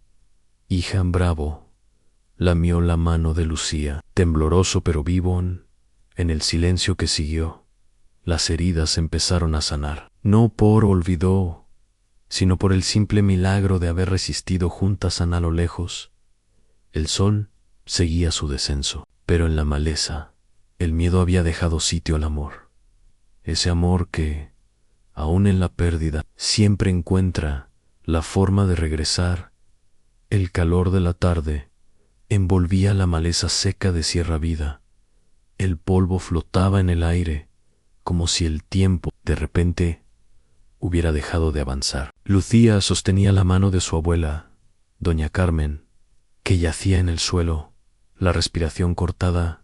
[SPEAKER 1] Hija, bravo. Lamió la mano de Lucía, tembloroso pero vivo. En el silencio que siguió, las heridas empezaron a sanar. No por olvidó, sino por el simple milagro de haber resistido juntas a lo lejos. El sol seguía su descenso, pero en la maleza el miedo había dejado sitio al amor. Ese amor que, aun en la pérdida, siempre encuentra la forma de regresar. El calor de la tarde envolvía la maleza seca de Sierra Vida. El polvo flotaba en el aire, como si el tiempo, de repente, hubiera dejado de avanzar. Lucía sostenía la mano de su abuela, doña Carmen, que yacía en el suelo, la respiración cortada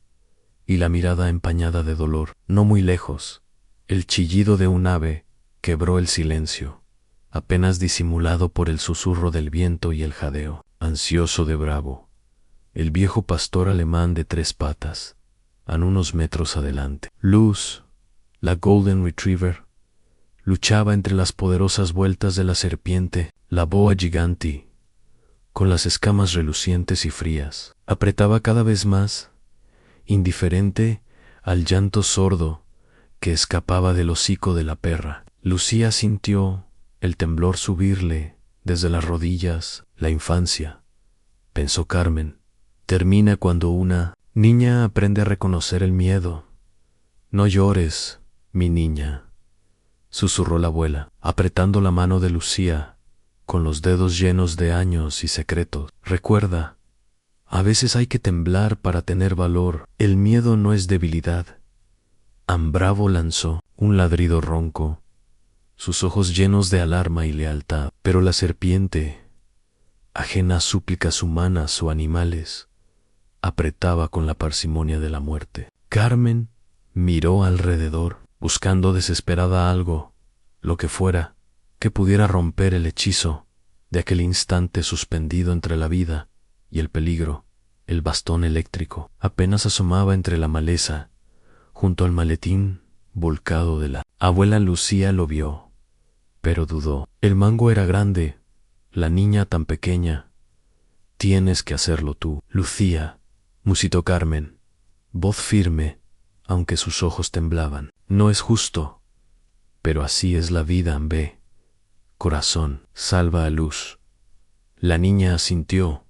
[SPEAKER 1] y la mirada empañada de dolor. No muy lejos, el chillido de un ave quebró el silencio, apenas disimulado por el susurro del viento y el jadeo. Ansioso de Bravo, el viejo pastor alemán de 3 patas, a unos metros adelante. Luz, la Golden Retriever, luchaba entre las poderosas vueltas de la serpiente, la boa gigante, con las escamas relucientes y frías. Apretaba cada vez más, indiferente al llanto sordo que escapaba del hocico de la perra. Lucía sintió el temblor subirle desde las rodillas. La infancia, pensó Carmen, termina cuando una niña aprende a reconocer el miedo. No llores, mi niña, susurró la abuela, apretando la mano de Lucía con los dedos llenos de años y secretos. Recuerda, a veces hay que temblar para tener valor. El miedo no es debilidad. Bravo lanzó un ladrido ronco, sus ojos llenos de alarma y lealtad. Pero la serpiente, ajena a súplicas humanas o animales, apretaba con la parsimonia de la muerte. Carmen miró alrededor, buscando desesperada algo, lo que fuera, que pudiera romper el hechizo de aquel instante suspendido entre la vida y el peligro. El bastón eléctrico apenas asomaba entre la maleza, junto al maletín volcado de la abuela. Lucía lo vio, pero dudó. El mango era grande, la niña tan pequeña. Tienes que hacerlo tú, Lucía, musitó Carmen, voz firme, aunque sus ojos temblaban. No es justo, pero así es la vida. Ve, corazón, salva a Luz. La niña asintió,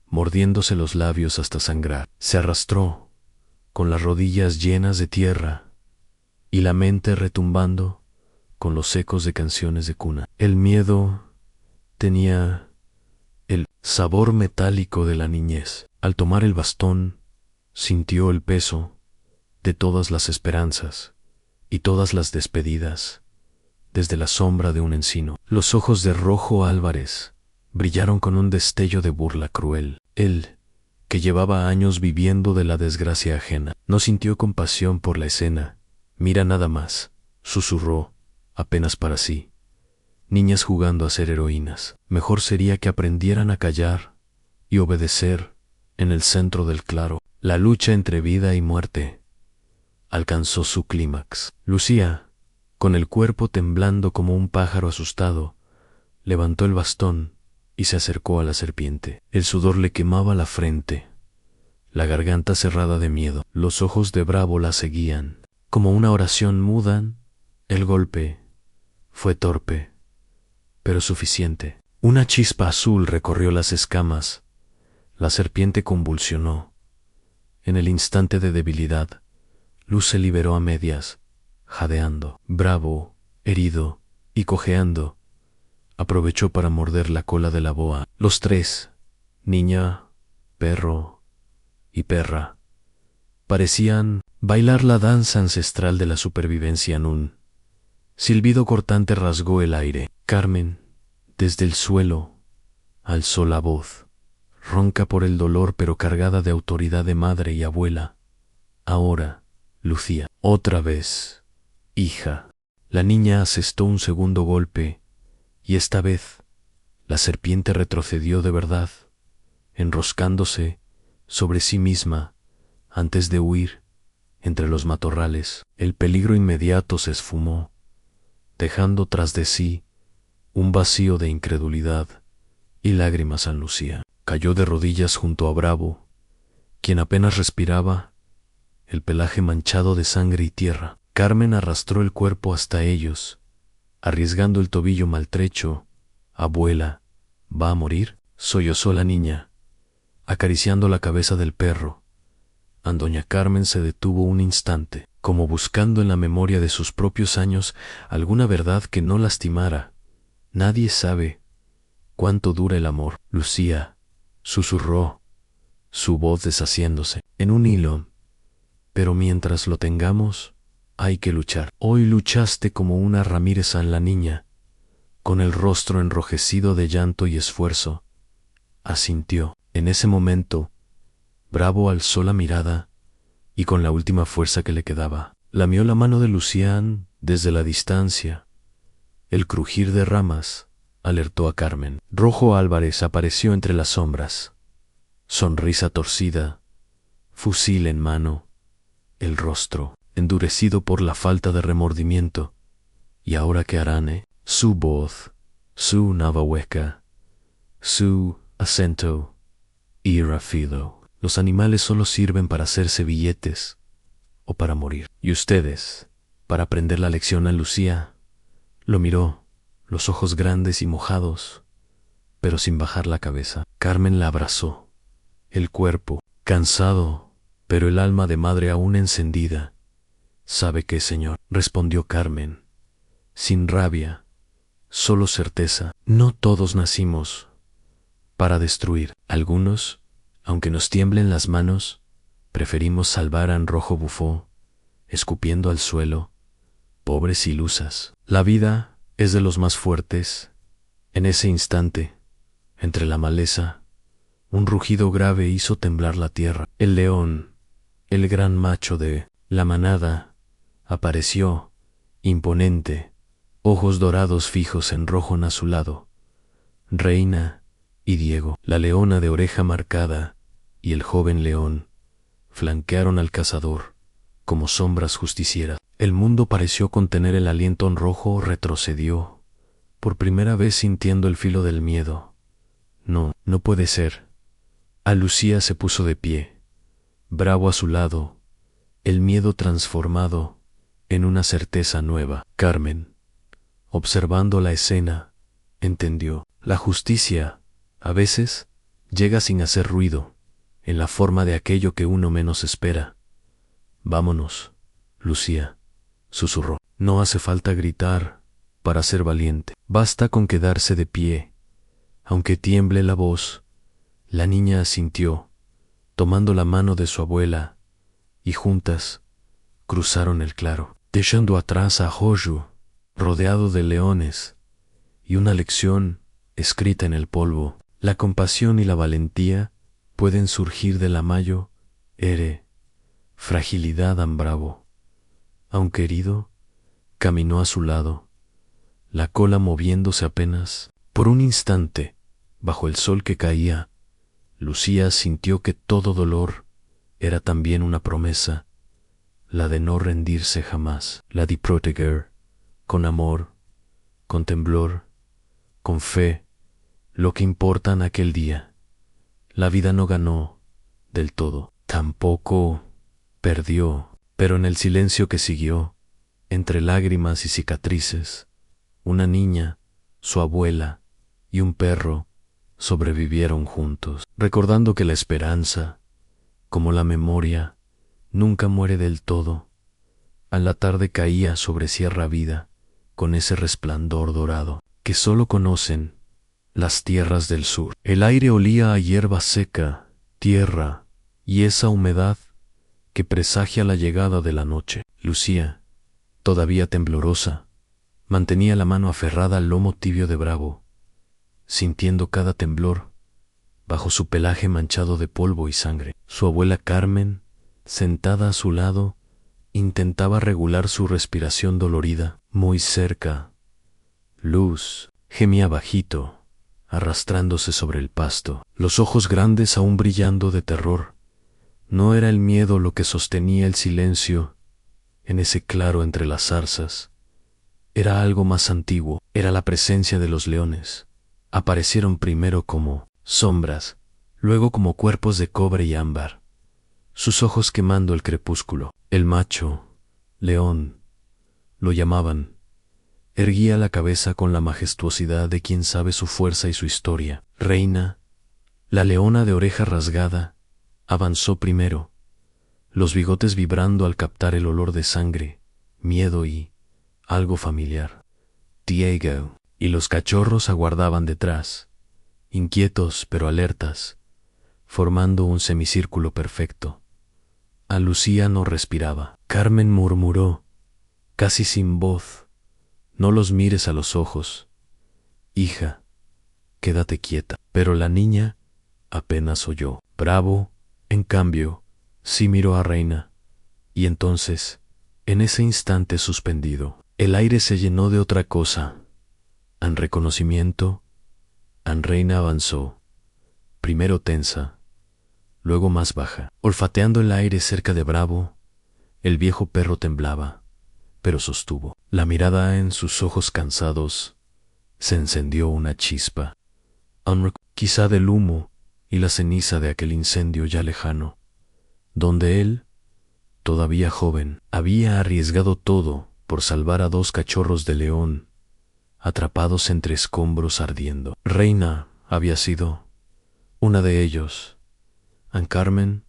[SPEAKER 1] mordiéndose los labios hasta sangrar. Se arrastró, con las rodillas llenas de tierra y la mente retumbando con los ecos de canciones de cuna. El miedo tenía el sabor metálico de la niñez. Al tomar el bastón, sintió el peso de todas las esperanzas y todas las despedidas desde la sombra de un encino. Los ojos de Rojo Álvarez brillaron con un destello de burla cruel. Él, que llevaba años viviendo de la desgracia ajena, no sintió compasión por la escena. Mira nada más, susurró, apenas para sí. Niñas jugando a ser heroínas. Mejor sería que aprendieran a callar y obedecer. En el centro del claro, la lucha entre vida y muerte alcanzó su clímax. Lucía, con el cuerpo temblando como un pájaro asustado, levantó el bastón y se acercó a la serpiente. El sudor le quemaba la frente, la garganta cerrada de miedo. Los ojos de Bravo la seguían, como una oración muda. El golpe fue torpe, pero suficiente. Una chispa azul recorrió las escamas. La serpiente convulsionó. En el instante de debilidad, Luz se liberó a medias, jadeando. Bravo, herido y cojeando, aprovechó para morder la cola de la boa. Los 3, niña, perro y perra, parecían bailar la danza ancestral de la supervivencia. En un silbido cortante rasgó el aire. Carmen, desde el suelo, alzó la voz, ronca por el dolor pero cargada de autoridad de madre y abuela. Ahora, Lucía, otra vez, Hija. La niña asestó un segundo golpe, y esta vez la serpiente retrocedió de verdad, enroscándose sobre sí misma antes de huir entre los matorrales. El peligro inmediato se esfumó, dejando tras de sí un vacío de incredulidad y lágrimas en Lucía. Cayó de rodillas junto a Bravo, quien apenas respiraba, el pelaje manchado de sangre y tierra. Carmen arrastró el cuerpo hasta ellos, arriesgando el tobillo maltrecho. Abuela, ¿va a morir?, sollozó la niña, acariciando la cabeza del perro. Doña Carmen se detuvo un instante, como buscando en la memoria de sus propios años alguna verdad que no lastimara. Nadie sabe cuánto dura el amor. Lucía, susurró, su voz deshaciéndose en un hilo. Pero mientras lo tengamos, hay que luchar. Hoy luchaste como una Ramírez. La niña, con el rostro enrojecido de llanto y esfuerzo, asintió. En ese momento, Bravo alzó la mirada y con la última fuerza que le quedaba, lamió la mano de Lucián desde la distancia. El crujir de ramas alertó a Carmen. Rojo Álvarez apareció entre las sombras, sonrisa torcida, fusil en mano, el rostro endurecido por la falta de remordimiento. ¿Y ahora qué harán, Su voz, su navahueca, su acento irafido. Los animales solo sirven para hacerse billetes o para morir. ¿Y ustedes, para aprender la lección? A Lucía lo miró, los ojos grandes y mojados, pero sin bajar la cabeza. Carmen la abrazó, el cuerpo cansado, pero el alma de madre aún encendida. ¿Sabe qué, señor?, respondió Carmen, sin rabia, solo certeza. No todos nacimos para destruir. Algunos, aunque nos tiemblen las manos, preferimos salvar. A Rojo bufó, escupiendo al suelo. Pobres ilusas. La vida es de los más fuertes. En ese instante, entre la maleza, un rugido grave hizo temblar la tierra. El león, el gran macho de la manada, apareció, imponente, ojos dorados fijos en rojo azulado. Reina y Diego, la leona de oreja marcada, y el joven león, flanquearon al cazador, como sombras justicieras. El mundo pareció contener el aliento. Rojo retrocedió, por primera vez sintiendo el filo del miedo. No, no puede ser. A Lucía se puso de pie, Bravo a su lado, el miedo transformado en una certeza nueva. Carmen, observando la escena, entendió. La justicia, a veces, llega sin hacer ruido, en la forma de aquello que uno menos espera. Vámonos, Lucía, susurró. No hace falta gritar para ser valiente. Basta con quedarse de pie. Aunque tiemble la voz, la niña asintió, tomando la mano de su abuela, y juntas cruzaron el claro, dejando atrás a Joyu, rodeado de leones, y una lección escrita en el polvo. La compasión y la valentía pueden surgir del amayo, fragilidad. Bravo, aunque herido, caminó a su lado, la cola moviéndose apenas. Por un instante, bajo el sol que caía, Lucía sintió que todo dolor era también una promesa, la de no rendirse jamás, la de proteger, con amor, con temblor, con fe, lo que importa en aquel día. La vida no ganó del todo, tampoco perdió, pero en el silencio que siguió, entre lágrimas y cicatrices, una niña, su abuela y un perro sobrevivieron juntos, recordando que la esperanza, como la memoria, nunca muere del todo. A la tarde caía sobre Sierra Vida, con ese resplandor dorado que solo conocen las tierras del sur. El aire olía a hierba seca, tierra y esa humedad que presagia la llegada de la noche. Lucía, todavía temblorosa, mantenía la mano aferrada al lomo tibio de Bravo, sintiendo cada temblor bajo su pelaje manchado de polvo y sangre. Su abuela Carmen, sentada a su lado, Intentaba regular su respiración dolorida. Muy cerca, Luz gemía bajito, arrastrándose sobre el pasto, los ojos grandes aún brillando de terror. No era el miedo lo que sostenía el silencio en ese claro entre las zarzas. Era algo más antiguo, era la presencia de los leones. Aparecieron primero como sombras, luego como cuerpos de cobre y ámbar, sus ojos quemando el crepúsculo. El macho, león, lo llamaban, erguía la cabeza con la majestuosidad de quien sabe su fuerza y su historia. Reina, la leona de oreja rasgada, avanzó primero, los bigotes vibrando al captar el olor de sangre, miedo y algo familiar. Diego y los cachorros aguardaban detrás, inquietos pero alertas, formando un semicírculo perfecto. A Lucía no respiraba. Carmen murmuró, casi sin voz: no los mires a los ojos, hija, quédate quieta. Pero la niña apenas oyó. Bravo, en cambio, sí miró a Reina, y entonces, en ese instante suspendido, el aire se llenó de otra cosa. En reconocimiento, Reina avanzó, primero tensa, luego más baja. Olfateando el aire cerca de Bravo, el viejo perro temblaba, pero sostuvo. La mirada en sus ojos cansados se encendió una chispa, quizá del humo y la ceniza de aquel incendio ya lejano, donde él, todavía joven, había arriesgado todo por salvar a 2 cachorros de león, atrapados entre escombros ardiendo. Reina había sido una de ellos. Carmen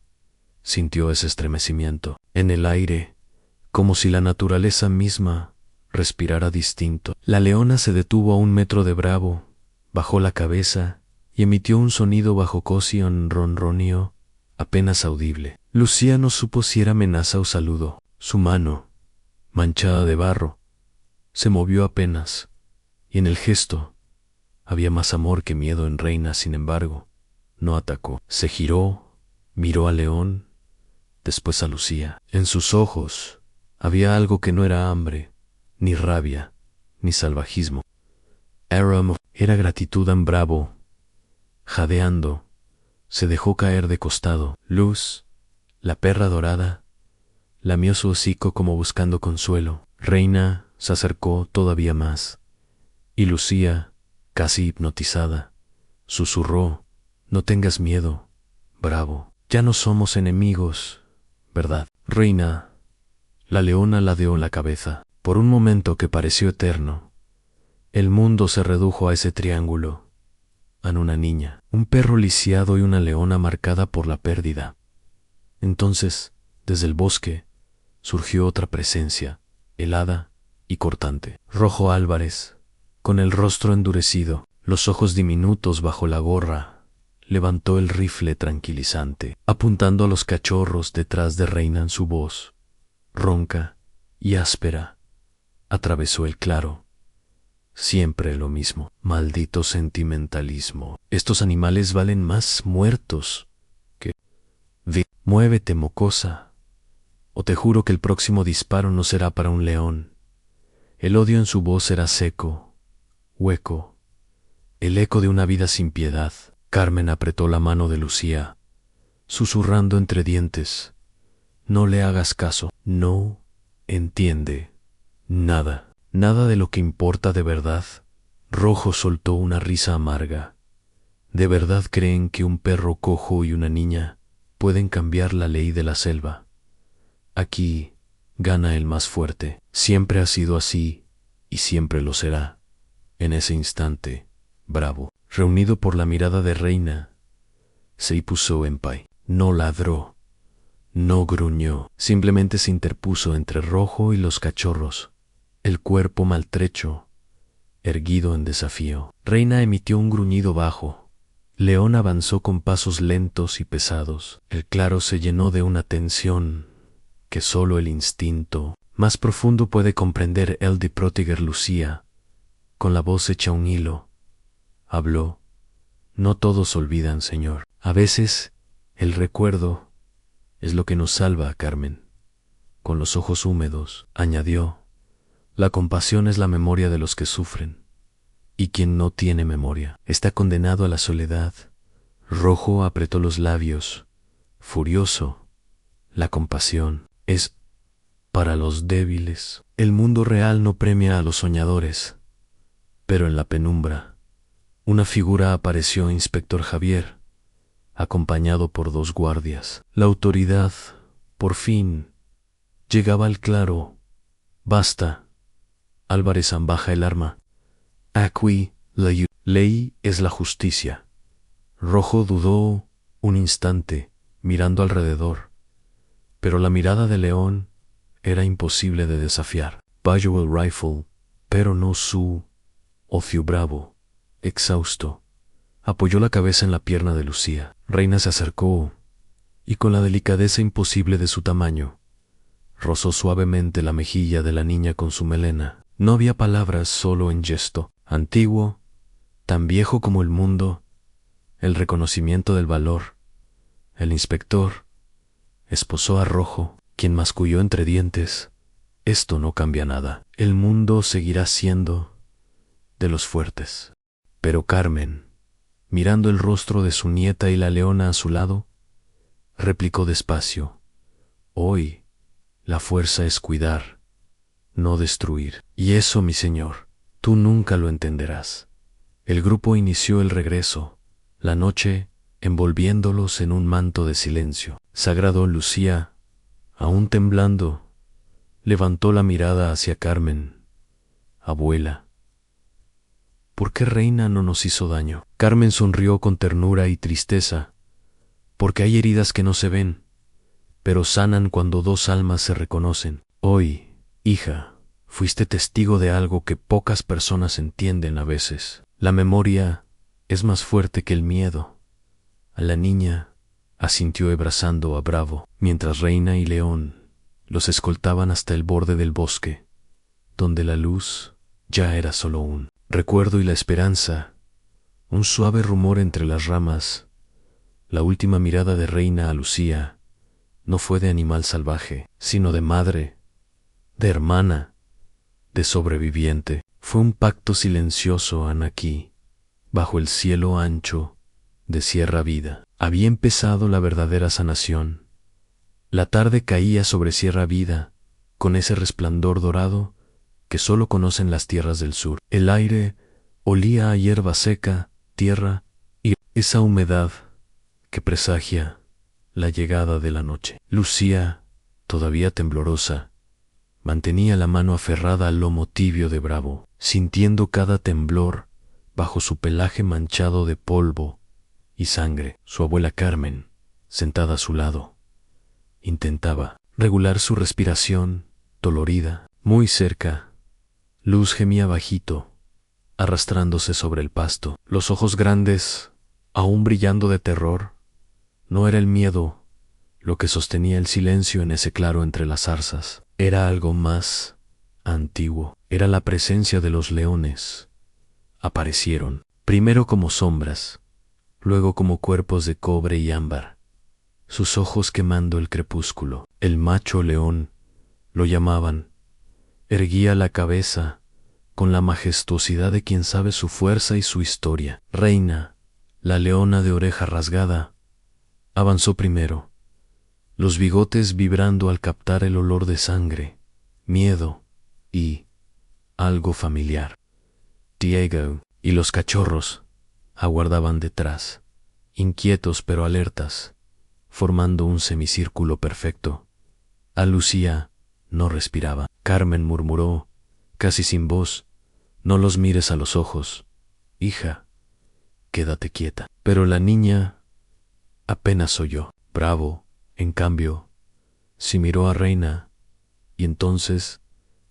[SPEAKER 1] sintió ese estremecimiento en el aire, como si la naturaleza misma respirara distinto. La leona se detuvo a 1 metro de Bravo, bajó la cabeza y emitió un sonido bajo casi un ronroneo apenas audible. Lucía no supo si era amenaza o saludo. Su mano, manchada de barro, se movió apenas, y en el gesto había más amor que miedo en Reina. Sin embargo, no atacó. Se giró, miró al león, después a Lucía. En sus ojos había algo que no era hambre, ni rabia, ni salvajismo. Era gratitud. En Bravo, jadeando, se dejó caer de costado. Luz, la perra dorada, lamió su hocico como buscando consuelo. Reina se acercó todavía más, y Lucía, casi hipnotizada, susurró: no tengas miedo, Bravo, ya no somos enemigos, ¿verdad? Reina, la leona ladeó la cabeza. Por un momento que pareció eterno, el mundo se redujo a ese triángulo, a una niña, un perro lisiado y una leona marcada por la pérdida. Entonces, desde el bosque, surgió otra presencia, helada y cortante. Rojo Álvarez, con el rostro endurecido, los ojos diminutos bajo la gorra, levantó el rifle tranquilizante, apuntando a los cachorros detrás de Reina. En su voz, ronca y áspera, atravesó el claro. Siempre lo mismo. Maldito sentimentalismo. Estos animales valen más muertos que... Muévete, mocosa, o te juro que el próximo disparo no será para un león. El odio en su voz era seco, hueco, el eco de una vida sin piedad. Carmen apretó la mano de Lucía, susurrando entre dientes: no le hagas caso, no entiende nada. Nada de lo que importa de verdad. Rojo soltó una risa amarga. ¿De verdad creen que un perro cojo y una niña pueden cambiar la ley de la selva? Aquí gana el más fuerte. Siempre ha sido así y siempre lo será. En ese instante, Bravo, reunido por la mirada de Reina, se puso en pie. No ladró, no gruñó, simplemente se interpuso entre Rojo y los cachorros, el cuerpo maltrecho, erguido en desafío. Reina emitió un gruñido bajo. León avanzó con pasos lentos y pesados. El claro se llenó de una tensión que solo el instinto más profundo puede comprender. El de Protiger Lucía, con la voz hecha un hilo, habló: no todos olvidan, señor. A veces, el recuerdo es lo que nos salva, Carmen. con los ojos húmedos, añadió: la compasión es la memoria de los que sufren, y quien no tiene memoria está condenado a la soledad. Rojo apretó los labios, furioso. La compasión es para los débiles. El mundo real no premia a los soñadores. Pero en la penumbra, una figura apareció: Inspector Javier, acompañado por 2 guardias. La autoridad, por fin, llegaba al claro. Basta. Álvarez, baja el arma. Aquí la ley es la justicia. Rojo dudó un instante, mirando alrededor, pero la mirada de León era imposible de desafiar. Valló el rifle, pero no su ocio bravo. Exhausto, apoyó la cabeza en la pierna de Lucía. Reina se acercó y, con la delicadeza imposible de su tamaño, rozó suavemente la mejilla de la niña con su melena. No había palabras, solo en gesto, antiguo, tan viejo como el mundo, el reconocimiento del valor. El inspector esposó a Rojo, quien masculló entre dientes: esto no cambia nada. El mundo seguirá siendo de los fuertes. Pero Carmen, mirando el rostro de su nieta y la leona a su lado, replicó despacio: hoy la fuerza es cuidar, no destruir. Y eso, mi señor, tú nunca lo entenderás. El grupo inició el regreso, la noche envolviéndolos en un manto de silencio. Sagrado. Lucía, aún temblando, levantó la mirada hacia Carmen. Abuela, ¿por qué Reina no nos hizo daño? Carmen sonrió con ternura y tristeza, porque hay heridas que no se ven, pero sanan cuando 2 almas se reconocen. Hoy, hija, fuiste testigo de algo que pocas personas entienden a veces. La memoria es más fuerte que el miedo. A la niña asintió abrazando a Bravo, mientras Reina y León los escoltaban hasta el borde del bosque, donde la luz ya era solo un recuerdo y la esperanza, un suave rumor entre las ramas. La última mirada de Reina a Lucía no fue de animal salvaje, sino de madre, de hermana, de sobreviviente. Fue un pacto silencioso, Anaquí, bajo el cielo ancho de Sierra Vida. Había empezado la verdadera sanación. La tarde caía sobre Sierra Vida, con ese resplandor dorado que solo conocen las tierras del sur. El aire olía a hierba seca, tierra y esa humedad que presagia la llegada de la noche. Lucía, todavía temblorosa, mantenía la mano aferrada al lomo tibio de Bravo, sintiendo cada temblor bajo su pelaje manchado de polvo y sangre. Su abuela Carmen, sentada a su lado, intentaba regular su respiración, dolorida. Muy cerca, Luz gemía bajito, arrastrándose sobre el pasto, los ojos grandes, aún brillando de terror. No era el miedo lo que sostenía el silencio en ese claro entre las zarzas. Era algo más antiguo. Era la presencia de los leones. Aparecieron, primero como sombras, luego como cuerpos de cobre y ámbar, sus ojos quemando el crepúsculo. El macho león, lo llamaban, erguía la cabeza con la majestuosidad de quien sabe su fuerza y su historia. Reina, la leona de oreja rasgada, avanzó primero, los bigotes vibrando al captar el olor de sangre, miedo y algo familiar. Diego y los cachorros aguardaban detrás, inquietos pero alertas, formando un semicírculo perfecto. A Lucía no respiraba. Carmen murmuró, casi sin voz: no los mires a los ojos, hija, quédate quieta. Pero la niña apenas oyó. Bravo, en cambio, sí miró a Reina, y entonces,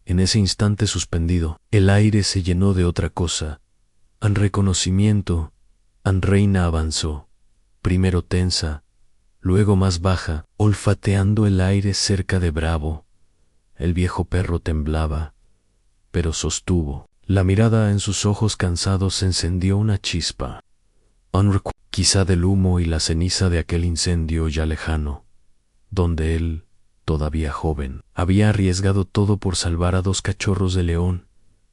[SPEAKER 1] en ese instante suspendido, el aire se llenó de otra cosa. En reconocimiento, Reina avanzó, primero tensa, luego más baja, olfateando el aire cerca de Bravo. El viejo perro temblaba, pero sostuvo. La mirada en sus ojos cansados encendió una chispa. Quizá del humo y la ceniza de aquel incendio ya lejano, donde él todavía joven, había arriesgado todo por salvar a 2 cachorros de león,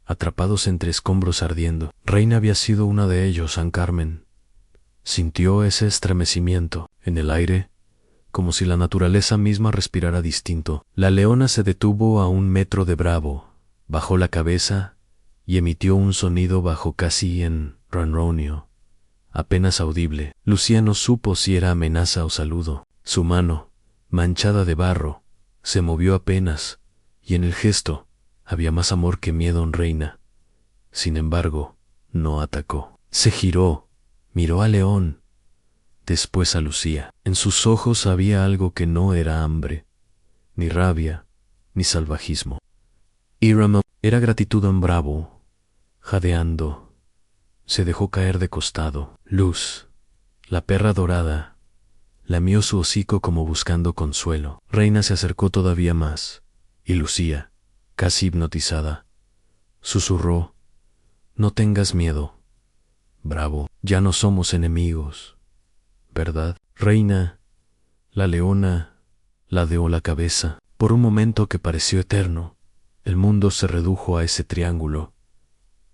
[SPEAKER 1] atrapados entre escombros ardiendo. Reina había sido una de ellos, San Carmen. Sintió ese estremecimiento en el aire, como si la naturaleza misma respirara distinto. La leona se detuvo a 1 metro de Bravo, bajó la cabeza y emitió un sonido bajo casi en ronroneo, apenas audible. Lucía no supo si era amenaza o saludo. Su mano, manchada de barro, se movió apenas, y en el gesto había más amor que miedo en Reina. Sin embargo, no atacó. Se giró, miró al león, después a Lucía. En sus ojos había algo que no era hambre, ni rabia, ni salvajismo. Era gratitud en Bravo. Jadeando, se dejó caer de costado. Luz, la perra dorada, lamió su hocico como buscando consuelo. Reina se acercó todavía más, y Lucía, casi hipnotizada, susurró: «No tengas miedo, Bravo, ya no somos enemigos, ¿verdad?» Reina, la leona, ladeó la cabeza. Por un momento que pareció eterno, el mundo se redujo a ese triángulo: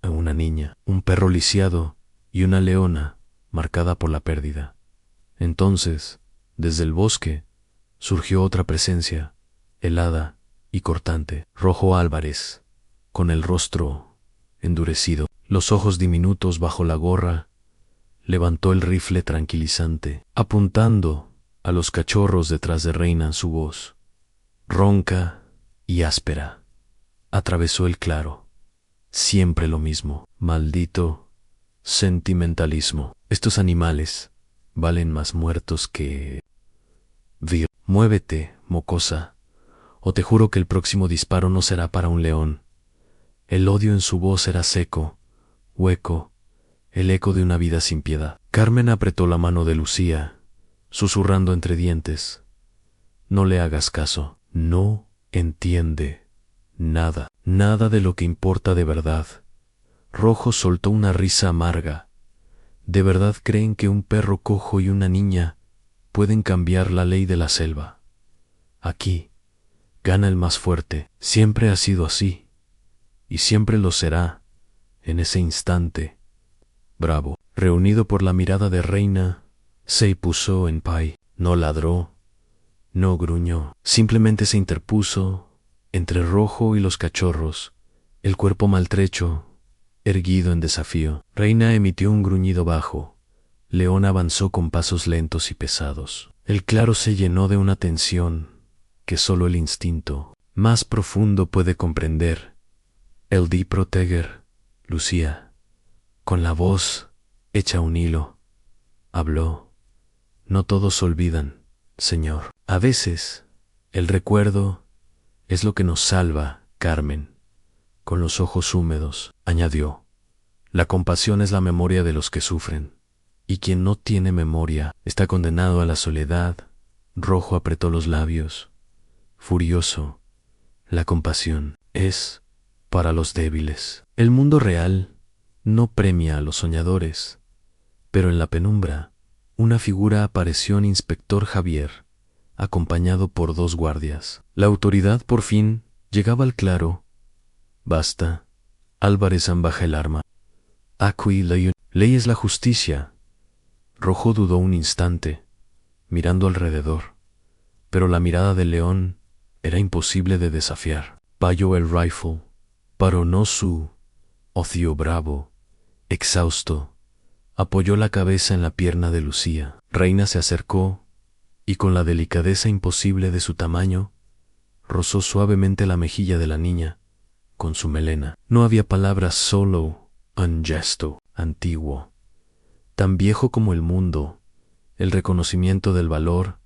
[SPEAKER 1] a una niña, un perro lisiado y una leona marcada por la pérdida. Entonces, desde el bosque, surgió otra presencia, helada y cortante. Rojo Álvarez, con el rostro endurecido, los ojos diminutos bajo la gorra, levantó el rifle tranquilizante, apuntando a los cachorros detrás de Reina. Su voz, ronca y áspera, atravesó el claro. Siempre lo mismo. Maldito sentimentalismo. Estos animales valen más muertos que vivos. Muévete, mocosa, o te juro que el próximo disparo no será para un león. El odio en su voz era seco, hueco, el eco de una vida sin piedad. Carmen apretó la mano de Lucía, susurrando entre dientes: «No le hagas caso. No entiende nada, nada de lo que importa de verdad». Rojo soltó una risa amarga. ¿De verdad creen que un perro cojo y una niña pueden cambiar la ley de la selva? Aquí gana el más fuerte. Siempre ha sido así, y siempre lo será en ese instante. Bravo, reunido por la mirada de Reina, se puso en pie. No ladró, no gruñó, simplemente se interpuso entre Rojo y los cachorros, el cuerpo maltrecho, erguido en desafío. Reina emitió un gruñido bajo. León avanzó con pasos lentos y pesados. El claro se llenó de una tensión que solo el instinto más profundo puede comprender. El di proteger, Lucía, con la voz hecha un hilo, habló: «No todos olvidan, señor. A veces, el recuerdo es lo que nos salva, Carmen». Con los ojos húmedos, añadió: «La compasión es la memoria de los que sufren, y quien no tiene memoria está condenado a la soledad». Rojo apretó los labios, furioso. La compasión es para los débiles. El mundo real no premia a los soñadores. Pero en la penumbra, una figura apareció en Inspector Javier, acompañado por 2 guardias. La autoridad por fin llegaba al claro. «Basta, Álvarez, baja el arma. Aquí ley es la justicia». Rojo dudó un instante, mirando alrededor, pero la mirada del león era imposible de desafiar. Payó el rifle, paró no su ocio. Bravo, exhausto, apoyó la cabeza en la pierna de Lucía. Reina se acercó y, con la delicadeza imposible de su tamaño, rozó suavemente la mejilla de la niña con su melena. No había palabras, solo un gesto antiguo, tan viejo como el mundo, el reconocimiento del valor.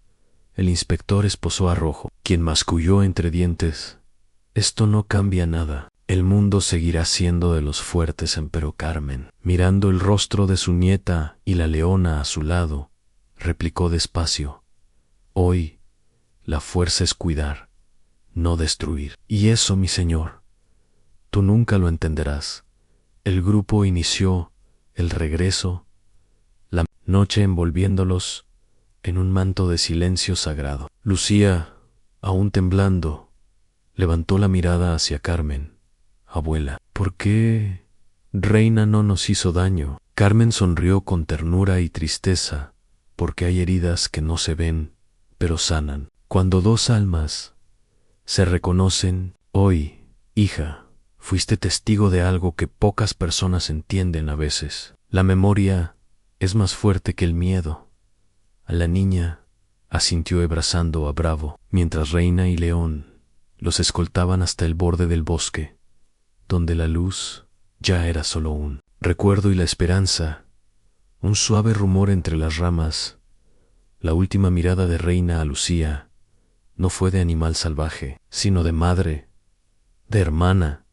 [SPEAKER 1] El inspector esposó a Rojo, quien masculló entre dientes: «Esto no cambia nada. El mundo seguirá siendo de los fuertes». Pero Carmen, mirando el rostro de su nieta y la leona a su lado, replicó despacio: «Hoy, la fuerza es cuidar, no destruir. Y eso, mi señor, tú nunca lo entenderás». El grupo inició el regreso, la noche envolviéndolos en un manto de silencio sagrado. Lucía Aún temblando, levantó la mirada hacia Carmen. Abuela, ¿por qué Reina no nos hizo daño? Carmen sonrió con ternura y tristeza, porque hay heridas que no se ven, pero sanan. Cuando dos almas se reconocen, hoy, hija, fuiste testigo de algo que pocas personas entienden a veces. La memoria es más fuerte que el miedo. A la niña asintió abrazando a Bravo, mientras Reina y León los escoltaban hasta el borde del bosque, donde la luz ya era solo un recuerdo y la esperanza, un suave rumor entre las ramas. La última mirada de Reina a Lucía no fue de animal salvaje, sino de madre, de hermana,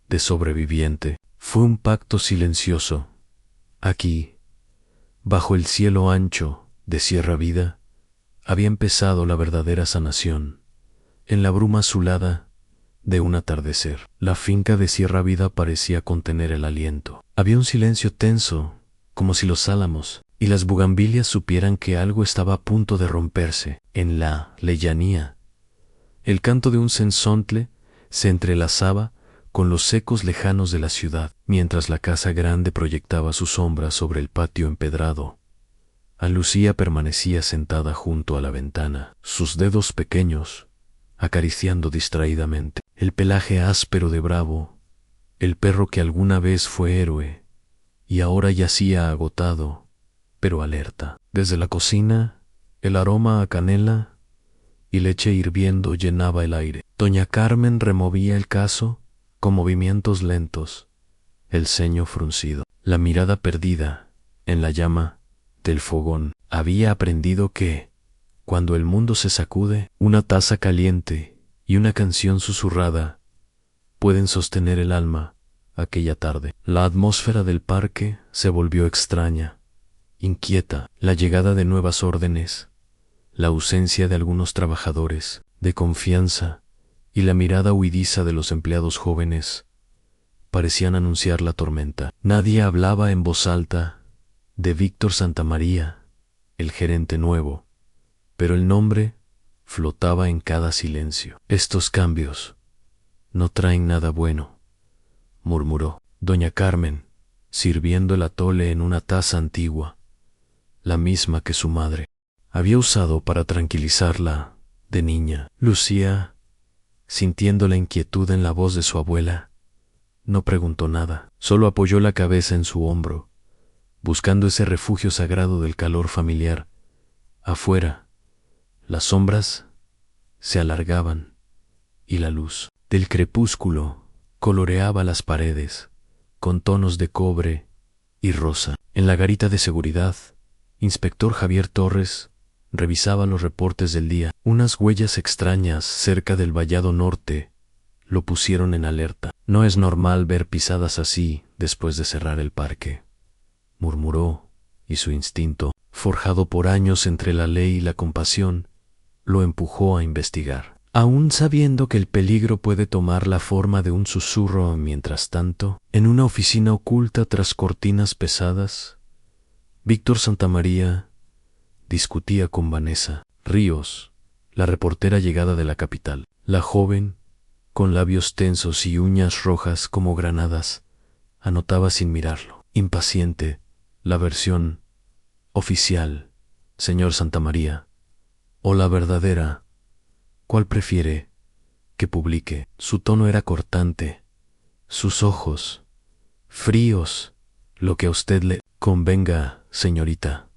[SPEAKER 1] de sobreviviente. Fue un pacto silencioso. Aquí, bajo el cielo ancho de Sierra Vida, había empezado la verdadera sanación. En la bruma azulada de un atardecer, la finca de Sierra Vida parecía contener el aliento. Había un silencio tenso, como si los álamos y las bugambilias supieran que algo estaba a punto de romperse. En la lejanía, el canto de un censontle se entrelazaba con los ecos lejanos de la ciudad, mientras la casa grande proyectaba su sombra sobre el patio empedrado. A Lucía permanecía sentada junto a la ventana, sus dedos pequeños acariciando distraídamente el pelaje áspero de Bravo, el perro que alguna vez fue héroe y ahora yacía agotado, pero alerta. Desde la cocina, el aroma a canela y leche hirviendo llenaba el aire. Doña Carmen removía el cazo con movimientos lentos, el ceño fruncido, la mirada perdida en la llama del fogón. Había aprendido que, cuando el mundo se sacude, una taza caliente y una canción susurrada pueden sostener el alma. Aquella tarde, la atmósfera del parque se volvió extraña, inquieta. La llegada de nuevas órdenes, la ausencia de algunos trabajadores de confianza y la mirada huidiza de los empleados jóvenes parecían anunciar la tormenta. Nadie hablaba en voz alta de Víctor Santamaría, el gerente nuevo, pero el nombre flotaba en cada silencio. Estos cambios no traen nada bueno, murmuró doña Carmen, sirviendo el atole en una taza antigua, la misma que su madre había usado para tranquilizarla de niña. Lucía, sintiendo la inquietud en la voz de su abuela, no preguntó nada, solo apoyó la cabeza en su hombro, buscando ese refugio sagrado del calor familiar. Afuera, las sombras se alargaban y la luz del crepúsculo coloreaba las paredes con tonos de cobre y rosa. En la garita de seguridad, inspector Javier Torres revisaba los reportes del día. Unas huellas extrañas cerca del vallado norte lo pusieron en alerta. No es normal ver pisadas así después de cerrar el parque, murmuró, y su instinto, forjado por años entre la ley y la compasión, lo empujó a investigar. Aún sabiendo que el peligro puede tomar la forma de un susurro, mientras tanto, en una oficina oculta tras cortinas pesadas, Víctor Santamaría discutía con Vanessa Ríos, la reportera llegada de la capital. La joven, con labios tensos y uñas rojas como granadas, anotaba sin mirarlo. Impaciente, la versión oficial, señor Santamaría, o la verdadera. ¿Cuál prefiere que publique? Su tono era cortante, sus ojos fríos. Lo que a usted le convenga, señorita,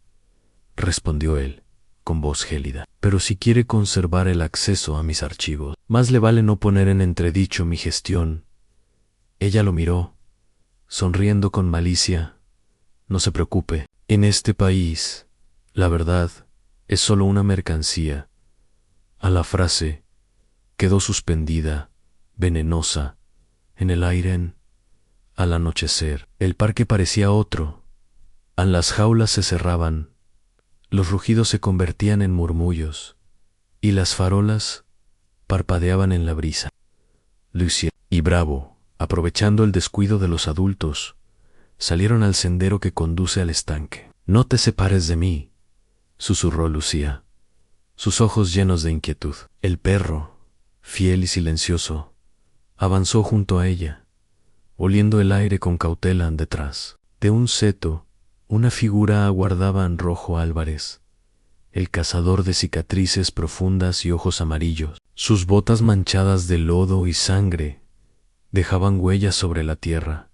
[SPEAKER 1] respondió él, con voz gélida. Pero si quiere conservar el acceso a mis archivos, más le vale no poner en entredicho mi gestión. Ella lo miró, sonriendo con malicia. No se preocupe, en este país, la verdad es solo una mercancía. A la frase quedó suspendida, venenosa, en el aire. Al anochecer, el parque parecía otro. Las jaulas se cerraban, los rugidos se convertían en murmullos, y las farolas parpadeaban en la brisa. Lucía y Bravo, aprovechando el descuido de los adultos, salieron al sendero que conduce al estanque. «No te separes de mí», susurró Lucía, sus ojos llenos de inquietud. El perro, fiel y silencioso, avanzó junto a ella, oliendo el aire con cautela detrás. De un seto, una figura aguardaba a Anrojo Álvarez, el cazador de cicatrices profundas y ojos amarillos. Sus botas manchadas de lodo y sangre dejaban huellas sobre la tierra,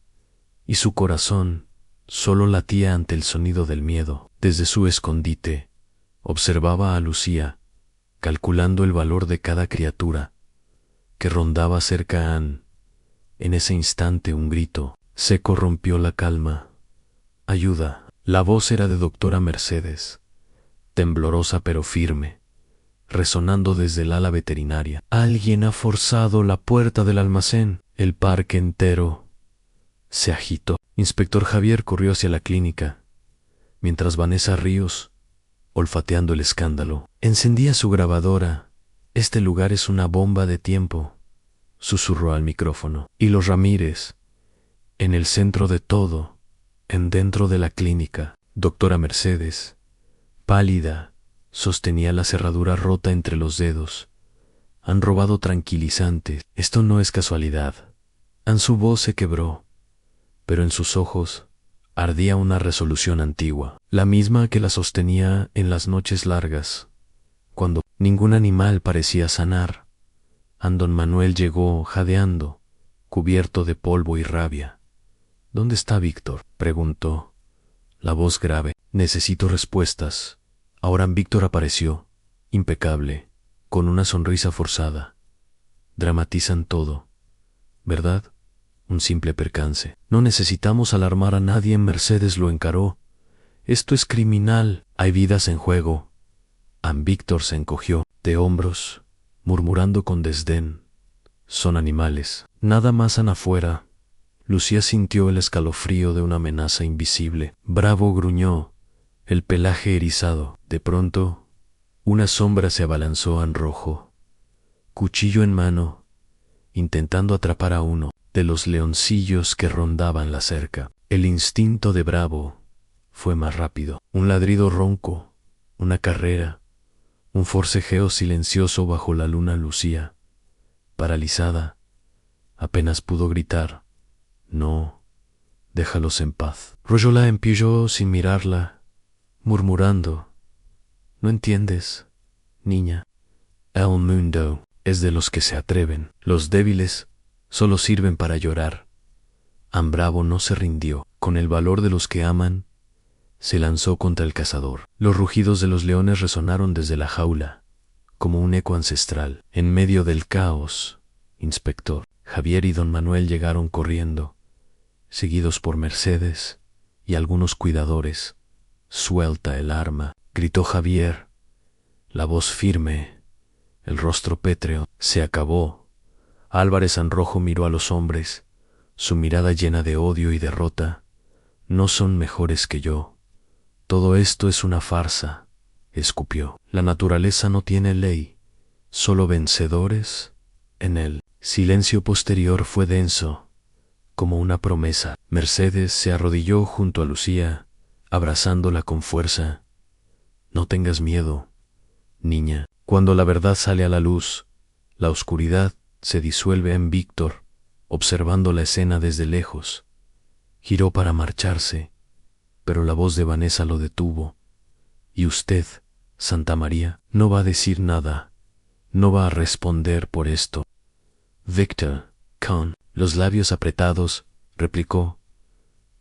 [SPEAKER 1] y su corazón solo latía ante el sonido del miedo. Desde su escondite, observaba a Lucía, calculando el valor de cada criatura que rondaba cerca a Anne. En ese instante un grito seco rompió la calma. «¡Ayuda!». La voz era de doctora Mercedes, temblorosa pero firme, resonando desde el ala veterinaria. «Alguien ha forzado la puerta del almacén». El parque entero se agitó. Inspector Javier corrió hacia la clínica, mientras Vanessa Ríos, olfateando el escándalo, encendía su grabadora. «Este lugar es una bomba de tiempo», susurró al micrófono. Y los Ramírez, en el centro de todo, dentro de la clínica. Doctora Mercedes, pálida, sostenía la cerradura rota entre los dedos. «Han robado tranquilizantes. Esto no es casualidad». Su voz se quebró, pero en sus ojos ardía una resolución antigua, la misma que la sostenía en las noches largas, cuando ningún animal parecía sanar. Don Manuel llegó jadeando, cubierto de polvo y rabia. «¿Dónde está Víctor?», preguntó, la voz grave. «Necesito respuestas». Ahora Víctor apareció, impecable, con una sonrisa forzada. «Dramatizan todo, ¿verdad? Un simple percance. No necesitamos alarmar a nadie». Mercedes lo encaró. «Esto es criminal. Hay vidas en juego». Víctor se encogió de hombros, murmurando con desdén. «Son animales. Nada más afuera». Lucía sintió el escalofrío de una amenaza invisible. Bravo gruñó, el pelaje erizado. De pronto, una sombra se abalanzó a Anrojo, cuchillo en mano, intentando atrapar a uno de los leoncillos que rondaban la cerca. El instinto de Bravo fue más rápido. Un ladrido ronco, una carrera, un forcejeo silencioso bajo la luna. Lucía, paralizada, apenas pudo gritar: «No, déjalos en paz». Royola empujó sin mirarla, murmurando: «No entiendes, niña. El mundo es de los que se atreven. Los débiles solo sirven para llorar». Bravo no se rindió. Con el valor de los que aman, se lanzó contra el cazador. Los rugidos de los leones resonaron desde la jaula, como un eco ancestral. En medio del caos, Inspector Javier y don Manuel llegaron corriendo, seguidos por Mercedes y algunos cuidadores. «Suelta el arma», gritó Javier, la voz firme, el rostro pétreo. «Se acabó». Álvarez Anrojo miró a los hombres, su mirada llena de odio y derrota. «No son mejores que yo. Todo esto es una farsa», escupió. «La naturaleza no tiene ley, solo vencedores en él». Silencio posterior fue denso, como una promesa. Mercedes se arrodilló junto a Lucía, abrazándola con fuerza. «No tengas miedo, niña. Cuando la verdad sale a la luz, la oscuridad se disuelve». En Víctor, observando la escena desde lejos, giró para marcharse, pero la voz de Vanessa lo detuvo. «¿Y usted, Santa María? No va a decir nada, no va a responder por esto». «Víctor, con los labios apretados», replicó: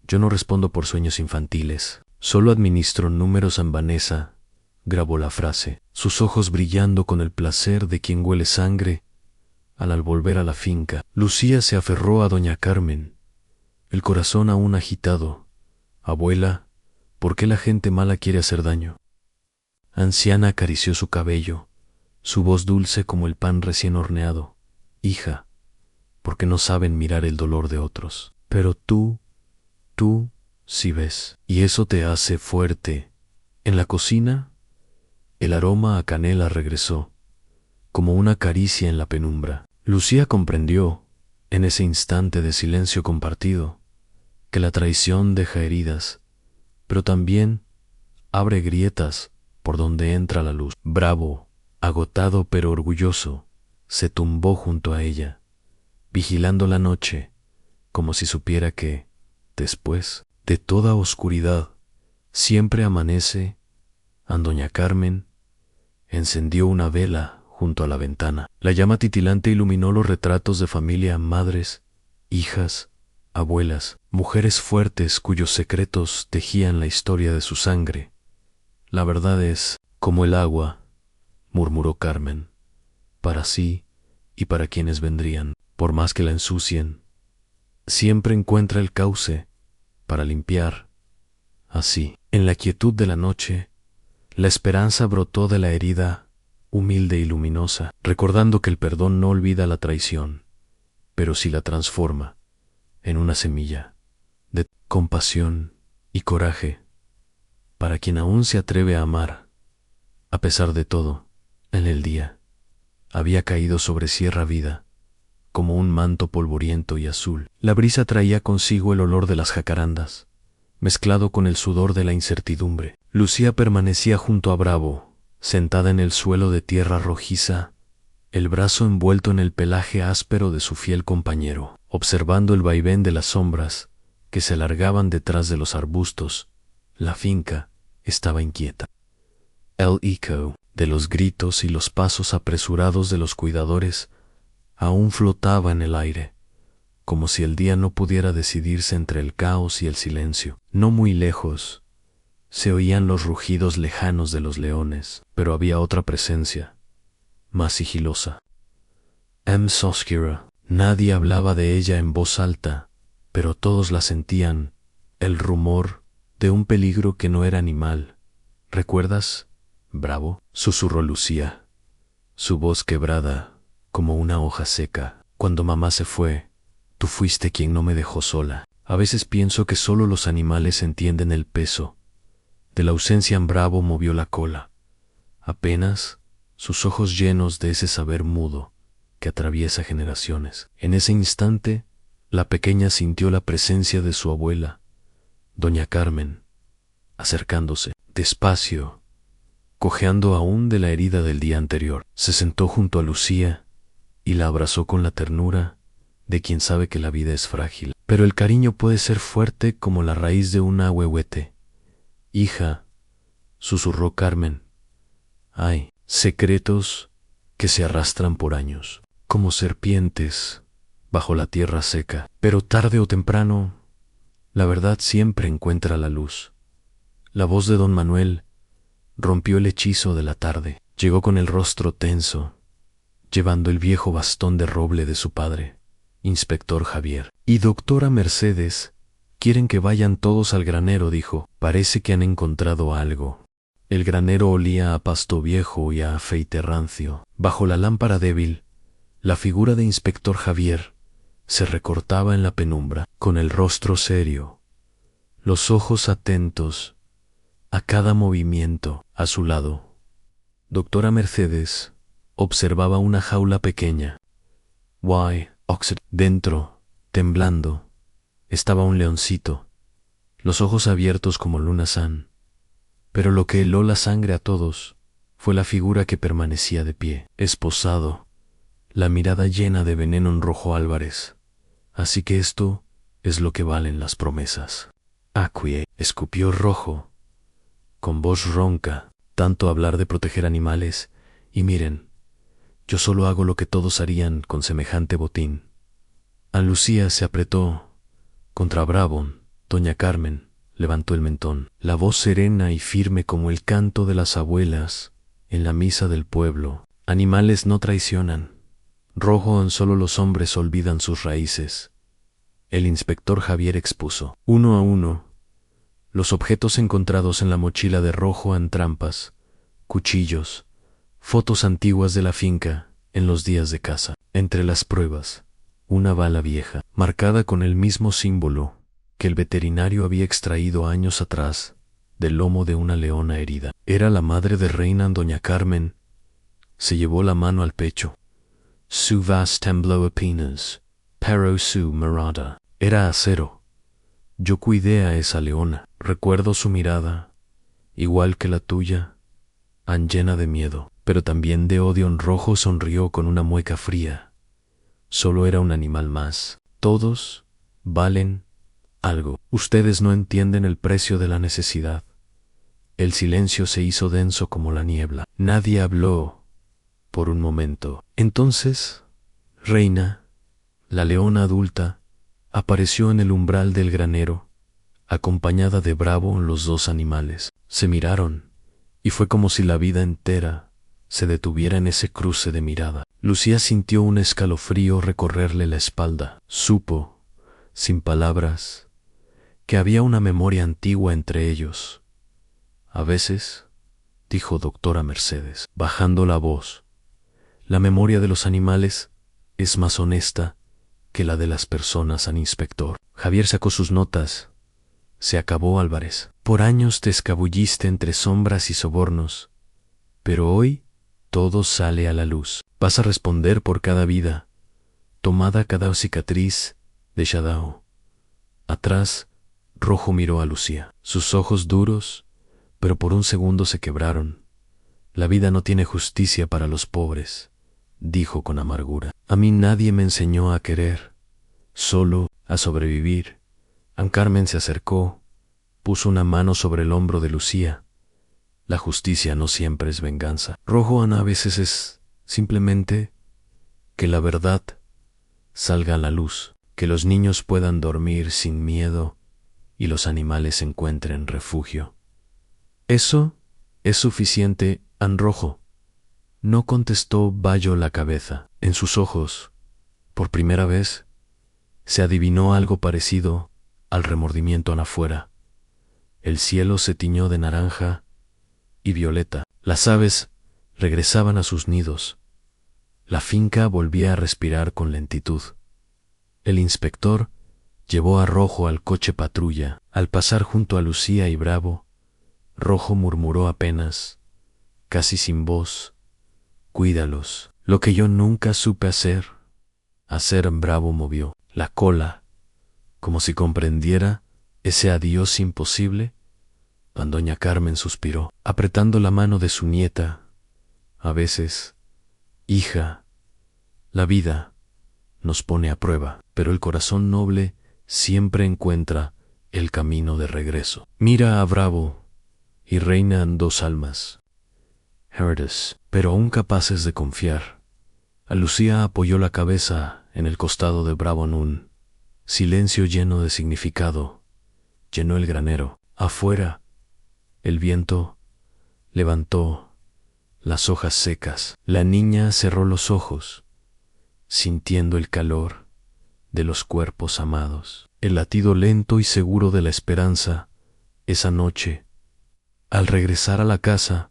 [SPEAKER 1] «Yo no respondo por sueños infantiles, solo administro números». Vanessa grabó la frase, sus ojos brillando con el placer de quien huele sangre al volver a la finca. Lucía se aferró a doña Carmen, el corazón aún agitado. «Abuela, ¿por qué la gente mala quiere hacer daño?». Anciana acarició su cabello, su voz dulce como el pan recién horneado. «Hija, porque no saben mirar el dolor de otros. Pero tú sí ves, y eso te hace fuerte». En la cocina, el aroma a canela regresó, como una caricia en la penumbra. Lucía comprendió, en ese instante de silencio compartido, que la traición deja heridas, pero también abre grietas por donde entra la luz. Bravo Agotado pero orgulloso, se tumbó junto a ella, vigilando la noche, como si supiera que, después de toda oscuridad, siempre amanece. Doña Carmen encendió una vela junto a la ventana. La llama titilante iluminó los retratos de familia, madres, hijas, abuelas, mujeres fuertes cuyos secretos tejían la historia de su sangre. La verdad es como el agua, murmuró Carmen, para sí y para quienes vendrían, por más que la ensucien, siempre encuentra el cauce para limpiar. Así, en la quietud de la noche, la esperanza brotó de la herida humilde y luminosa, recordando que el perdón no olvida la traición, pero sí la transforma en una semilla de compasión y coraje para quien aún se atreve a amar. A pesar de todo, en el día había caído sobre Sierra Vida como un manto polvoriento y azul. La brisa traía consigo el olor de las jacarandas, mezclado con el sudor de la incertidumbre. Lucía permanecía junto a Bravo, sentada en el suelo de tierra rojiza, el brazo envuelto en el pelaje áspero de su fiel compañero, observando el vaivén de las sombras que se alargaban detrás de los arbustos. La finca estaba inquieta. El eco de los gritos y los pasos apresurados de los cuidadores aún flotaba en el aire, como si el día no pudiera decidirse entre el caos y el silencio. No muy lejos se oían los rugidos lejanos de los leones, pero había otra presencia, más sigilosa. Oscura. Nadie hablaba de ella en voz alta, pero todos la sentían, el rumor de un peligro que no era animal. ¿Recuerdas, Bravo?, susurró Lucía, su voz quebrada como una hoja seca. Cuando mamá se fue, tú fuiste quien no me dejó sola. A veces pienso que solo los animales entienden el peso de la ausencia. Bravo movió la cola, apenas sus ojos llenos de ese saber mudo que atraviesa generaciones. En ese instante, la pequeña sintió la presencia de su abuela, doña Carmen, acercándose despacio, cojeando aún de la herida del día anterior. Se sentó junto a Lucía y la abrazó con la ternura de quien sabe que la vida es frágil, pero el cariño puede ser fuerte como la raíz de un ahuehuete. Hija, susurró Carmen, hay secretos que se arrastran por años, como serpientes bajo la tierra seca, pero tarde o temprano, la verdad siempre encuentra la luz. La voz de don Manuel rompió el hechizo de la tarde. Llegó con el rostro tenso, llevando el viejo bastón de roble de su padre, Inspector Javier. Y doctora Mercedes, quieren que vayan todos al granero, dijo. Parece que han encontrado algo. El granero olía a pasto viejo y a afeite rancio. Bajo la lámpara débil, la figura de Inspector Javier se recortaba en la penumbra, con el rostro serio, los ojos atentos a cada movimiento. A su lado, doctora Mercedes observaba una jaula pequeña. Dentro, temblando, estaba un leoncito, los ojos abiertos como Luna San. Pero lo que heló la sangre a todos fue la figura que permanecía de pie, esposado, la mirada llena de veneno en Rojo Álvarez. Así que esto es lo que valen las promesas. Acquie, escupió Rojo, con voz ronca. Tanto hablar de proteger animales, y miren, yo solo hago lo que todos harían con semejante botín. A Lucía se apretó contra Bravo. Doña Carmen levantó el mentón, la voz serena y firme como el canto de las abuelas en la misa del pueblo. Animales no traicionan. Rojo, solo los hombres olvidan sus raíces. El inspector Javier expuso, uno a uno, los objetos encontrados en la mochila de Rojo en trampas, cuchillos, fotos antiguas de la finca en los días de caza. Entre las pruebas, una bala vieja, marcada con el mismo símbolo que el veterinario había extraído años atrás del lomo de una leona herida. Era la madre de Reina. Doña Carmen se llevó la mano al pecho. Su vas tembló apenas, pero su mirada era acero. Yo cuidé a esa leona. Recuerdo su mirada, igual que la tuya, llena de miedo, pero también de odio. Rojo sonrió con una mueca fría. Solo era un animal más. Todos valen algo. Ustedes no entienden el precio de la necesidad. El silencio se hizo denso como la niebla. Nadie habló por un momento. Entonces, Reina, la leona adulta, apareció en el umbral del granero, acompañada de Bravo. Los dos animales se miraron, y fue como si la vida entera se detuviera en ese cruce de mirada. Lucía sintió un escalofrío recorrerle la espalda. Supo, sin palabras, que había una memoria antigua entre ellos. A veces, dijo doctora Mercedes, bajando la voz, la memoria de los animales es más honesta que la de las personas, al inspector. Javier sacó sus notas. Se acabó, Álvarez. Por años te escabulliste entre sombras y sobornos, pero hoy todo sale a la luz. Vas a responder por cada vida, tomada cada cicatriz de Shadao. Atrás, Rojo miró a Lucía. Sus ojos duros, pero por un segundo se quebraron. La vida no tiene justicia para los pobres, dijo con amargura. A mí nadie me enseñó a querer, solo a sobrevivir. Carmen se acercó, puso una mano sobre el hombro de Lucía. La justicia no siempre es venganza. Rojo, a veces es simplemente que la verdad salga a la luz, que los niños puedan dormir sin miedo y los animales encuentren refugio. Eso es suficiente, Rojo. No contestó Bayo la cabeza. En sus ojos, por primera vez, se adivinó algo parecido al remordimiento afuera. El cielo se tiñó de naranja y violeta. Las aves regresaban a sus nidos. La finca volvía a respirar con lentitud. El inspector llevó a Rojo al coche patrulla. Al pasar junto a Lucía y Bravo, Rojo murmuró apenas, casi sin voz, cuídalos. Lo que yo nunca supe hacer. Bravo movió la cola, como si comprendiera ese adiós imposible. Doña Carmen suspiró, apretando la mano de su nieta. A veces, hija, la vida nos pone a prueba, pero el corazón noble siempre encuentra el camino de regreso. Mira a Bravo y reinan dos almas, Herodes, pero aún capaces de confiar. A Lucía apoyó la cabeza en el costado de Bravo. En un silencio lleno de significado llenó el granero. Afuera, el viento levantó las hojas secas. La niña cerró los ojos, sintiendo el calor de los cuerpos amados, el latido lento y seguro de la esperanza. Esa noche, al regresar a la casa,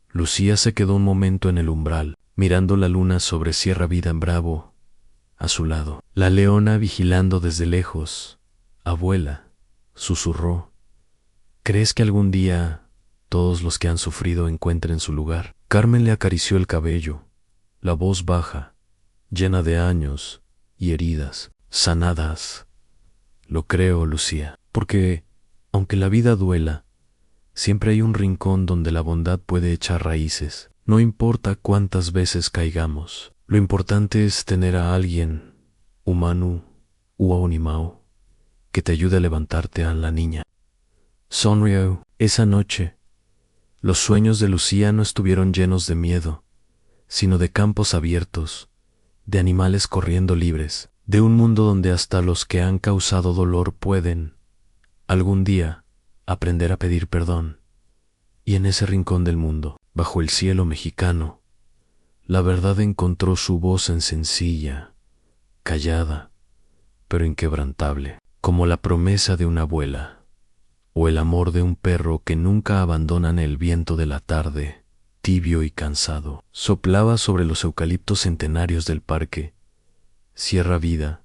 [SPEAKER 1] Lucía se quedó un momento en el umbral, mirando la luna sobre Sierra Vida. Bravo a su lado, la leona vigilando desde lejos. Abuela, susurró, ¿crees que algún día todos los que han sufrido encuentren su lugar? Carmen le acarició el cabello, la voz baja, llena de años y heridas sanadas. Lo creo, Lucía, porque, aunque la vida duela, siempre hay un rincón donde la bondad puede echar raíces. No importa cuántas veces caigamos, lo importante es tener a alguien, humano u animao, que te ayude a levantarte. A la niña sonrió. Esa noche, los sueños de Lucía no estuvieron llenos de miedo, sino de campos abiertos, de animales corriendo libres, de un mundo donde hasta los que han causado dolor pueden, algún día, aprender a pedir perdón. Y en ese rincón del mundo, bajo el cielo mexicano, la verdad encontró su voz en sencilla, callada, pero inquebrantable, como la promesa de una abuela, o el amor de un perro que nunca abandonan. El viento de la tarde, tibio y cansado, soplaba sobre los eucaliptos centenarios del parque. Sierra Vida,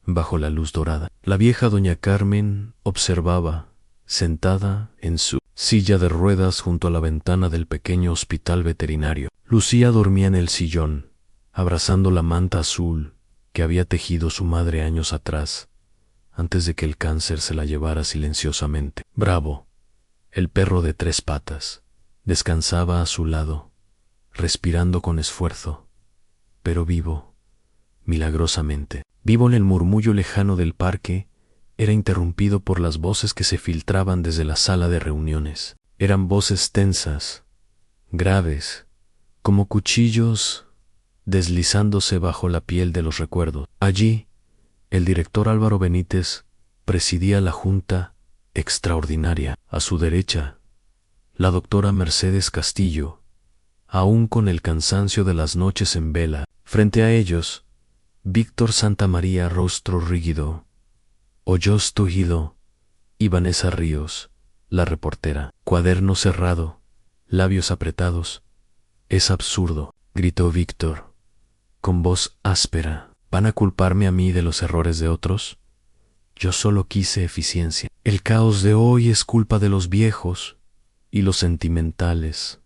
[SPEAKER 1] bajo la luz dorada. La vieja doña Carmen observaba, sentada en su silla de ruedas junto a la ventana del pequeño hospital veterinario. Lucía dormía en el sillón, abrazando la manta azul que había tejido su madre años atrás, antes de que el cáncer se la llevara silenciosamente. Bravo, el perro de 3 patas, Descansaba a su lado, respirando con esfuerzo, pero vivo, milagrosamente. Vivo en el murmullo lejano del parque, era interrumpido por las voces que se filtraban desde la sala de reuniones. Eran voces tensas, graves, como cuchillos deslizándose bajo la piel de los recuerdos. Allí, el director Álvaro Benítez presidía la junta extraordinaria. A su derecha, la doctora Mercedes Castillo, aún con el cansancio de las noches en vela. Frente a ellos, Víctor Santamaría, rostro rígido, Hoyos Tujido y Vanessa Ríos, la reportera. Cuaderno cerrado, labios apretados. Es absurdo, gritó Víctor, con voz áspera. ¿Van a culparme a mí de los errores de otros? Yo solo quise eficiencia. El caos de hoy es culpa de los viejos y los sentimentales.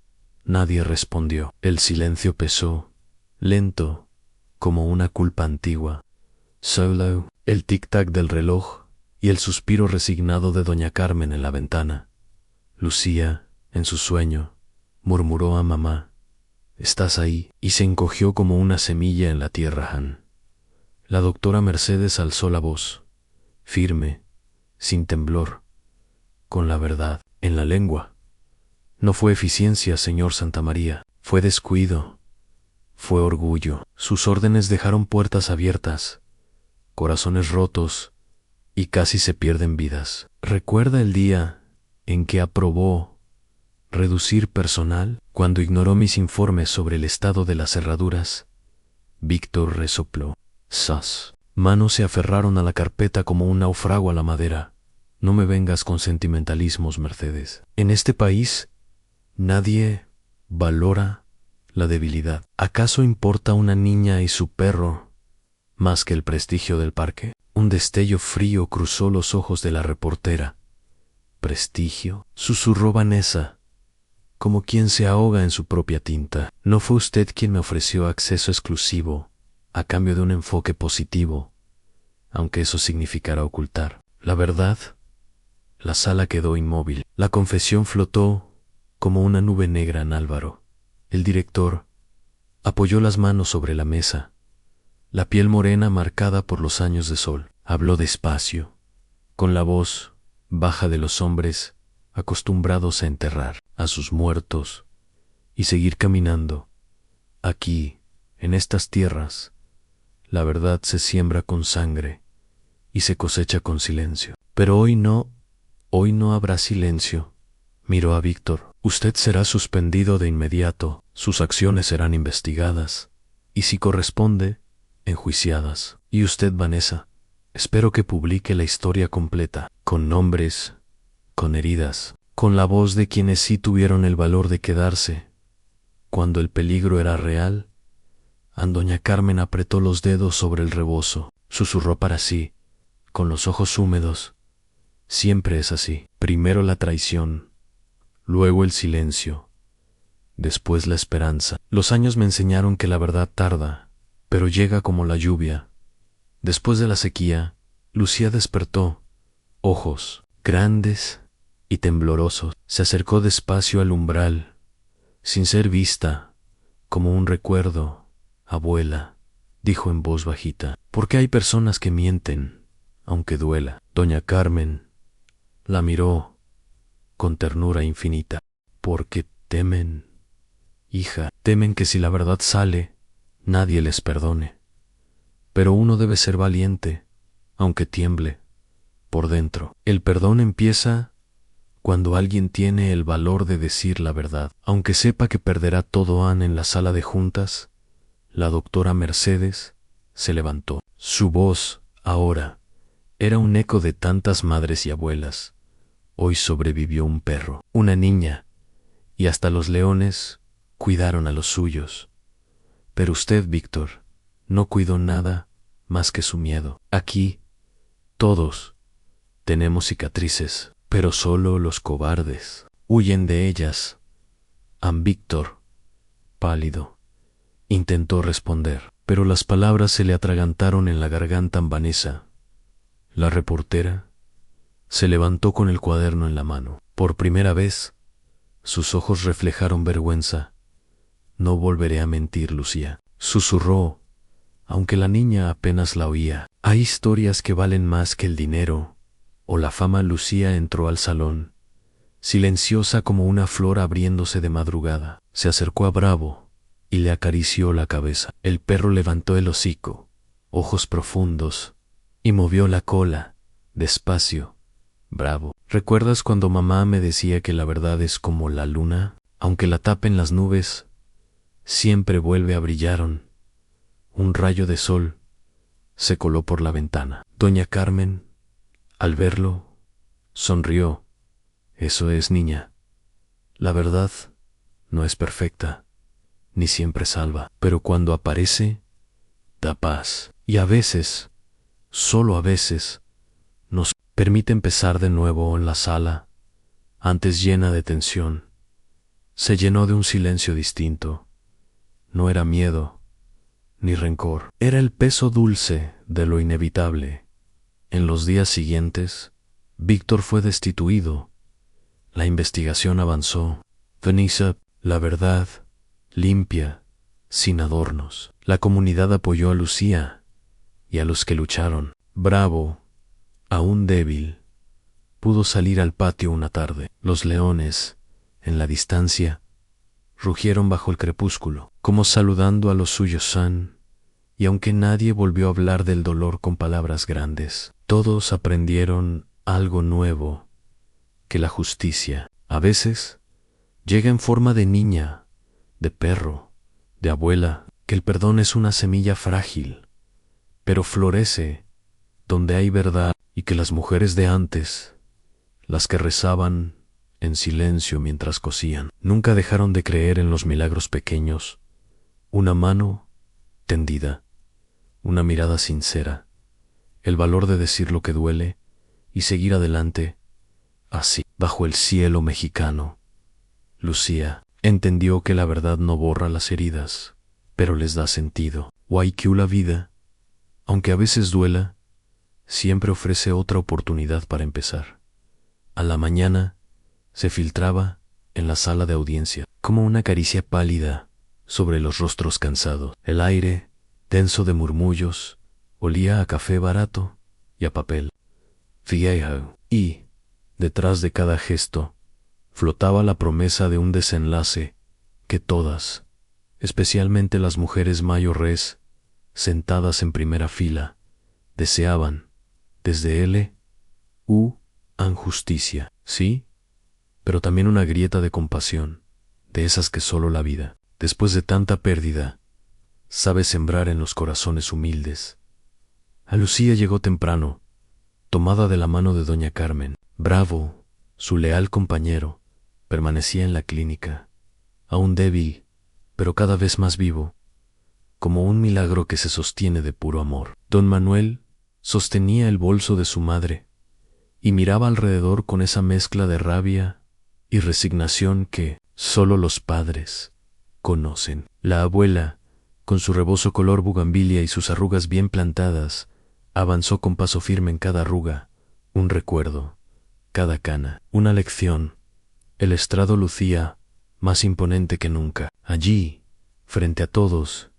[SPEAKER 1] Nadie respondió. El silencio pesó, lento, como una culpa antigua. Solo el tic-tac del reloj y el suspiro resignado de doña Carmen en la ventana. Lucía, en su sueño, murmuró a mamá: «¿Estás ahí?», y se encogió como una semilla en la tierra. La doctora Mercedes alzó la voz, firme, sin temblor, con la verdad en la lengua. No fue eficiencia, señor Santamaría, fue descuido, fue orgullo. Sus órdenes dejaron puertas abiertas, corazones rotos y casi se pierden vidas. ¿Recuerda el día en que aprobó reducir personal? Cuando ignoró mis informes sobre el estado de las cerraduras. Víctor resopló. ¡Sas! Manos se aferraron a la carpeta como un náufrago a la madera. No me vengas con sentimentalismos, Mercedes. En este país, nadie valora la debilidad. ¿Acaso importa una niña y su perro más que el prestigio del parque? Un destello frío cruzó los ojos de la reportera. ¿Prestigio?, susurró Vanessa, como quien se ahoga en su propia tinta. No fue usted quien me ofreció acceso exclusivo a cambio de un enfoque positivo, aunque eso significara ocultar la verdad. La sala quedó inmóvil. La confesión flotó como una nube negra en Álvaro. El director apoyó las manos sobre la mesa, la piel morena marcada por los años de sol. Habló despacio, con la voz baja de los hombres acostumbrados a enterrar a sus muertos y seguir caminando. Aquí, en estas tierras, la verdad se siembra con sangre y se cosecha con silencio. Pero hoy no habrá silencio. Miró a Víctor. Usted será suspendido de inmediato, sus acciones serán investigadas y, si corresponde, enjuiciadas. Y usted, Vanessa, espero que publique la historia completa, con nombres, con heridas, con la voz de quienes sí tuvieron el valor de quedarse cuando el peligro era real. Doña Carmen apretó los dedos sobre el rebozo, susurró para sí, con los ojos húmedos: siempre es así. Primero la traición, luego el silencio, después la esperanza. Los años me enseñaron que la verdad tarda, pero llega como la lluvia. Después de la sequía, Lucía despertó, ojos grandes y temblorosos. Se acercó despacio al umbral, sin ser vista, como un recuerdo. Abuela, dijo en voz bajita, ¿por qué hay personas que mienten, aunque duela? Doña Carmen la miró con ternura infinita. Porque temen, hija, temen que si la verdad sale, nadie les perdone. Pero uno debe ser valiente, aunque tiemble por dentro. El perdón empieza cuando alguien tiene el valor de decir la verdad. Aunque sepa que perderá todo en la sala de juntas, la doctora Mercedes se levantó. Su voz, ahora, era un eco de tantas madres y abuelas. Hoy sobrevivió un perro, una niña, y hasta los leones cuidaron a los suyos. Pero usted, Víctor, no cuidó nada más que su miedo. Aquí, todos tenemos cicatrices, pero solo los cobardes huyen de ellas. Víctor, pálido, intentó responder, pero las palabras se le atragantaron en la garganta a Vanessa. La reportera se levantó con el cuaderno en la mano. Por primera vez, Sus ojos reflejaron vergüenza. No volveré a mentir, Lucía, susurró, aunque la niña apenas la oía. Hay historias que valen más que el dinero o la fama. Lucía entró al salón, silenciosa como una flor abriéndose de madrugada. Se acercó a Bravo y le acarició la cabeza. El perro levantó el hocico, ojos profundos, y movió la cola, despacio. Bravo, ¿recuerdas cuando mamá me decía que la verdad es como la luna? Aunque la tapen las nubes, siempre vuelve a brillar. Un rayo de sol se coló por la ventana. Doña Carmen, al verlo, sonrió. Eso es, niña. La verdad no es perfecta, ni siempre salva, pero cuando aparece, da paz. Y a veces, solo a veces, nos permite empezar de nuevo. En la sala, antes llena de tensión, se llenó de un silencio distinto. No era miedo, ni rencor. Era el peso dulce de lo inevitable. En los días siguientes, Víctor fue destituido. La investigación avanzó. Vanessa, la verdad, limpia, sin adornos. La comunidad apoyó a Lucía y a los que lucharon. Bravo, aún débil, pudo salir al patio una tarde. Los leones, en la distancia, rugieron bajo el crepúsculo, como saludando a los suyos. Y aunque nadie volvió a hablar del dolor con palabras grandes, todos aprendieron algo nuevo, que la justicia, a veces, llega en forma de niña, de perro, de abuela, que el perdón es una semilla frágil, pero florece donde hay verdad, y que las mujeres de antes, las que rezaban en silencio mientras cosían, nunca dejaron de creer en los milagros pequeños. Una mano tendida, una mirada sincera, el valor de decir lo que duele y seguir adelante. Así, bajo el cielo mexicano, Lucía entendió que la verdad no borra las heridas, pero les da sentido. Waikiu, la vida, aunque a veces duela, siempre ofrece otra oportunidad para empezar. A la mañana se filtraba en la sala de audiencia como una caricia pálida sobre los rostros cansados. El aire, denso de murmullos, olía a café barato y a papel viejo, y, detrás de cada gesto, flotaba la promesa de un desenlace que todas, especialmente las mujeres mayores, sentadas en primera fila, deseaban. Desde an justicia, sí, pero también una grieta de compasión, de esas que solo la vida, después de tanta pérdida, sabe sembrar en los corazones humildes. A Lucía llegó temprano, tomada de la mano de doña Carmen. Bravo, su leal compañero, permanecía en la clínica, aún débil, pero cada vez más vivo, como un milagro que se sostiene de puro amor. Don Manuel sostenía el bolso de su madre y miraba alrededor con esa mezcla de rabia y resignación que solo los padres conocen. La abuela, con su rebozo color bugambilia y sus arrugas bien plantadas, avanzó con paso firme en cada arruga, un recuerdo, cada cana, una lección. El estrado lucía más imponente que nunca. Allí, frente a todos,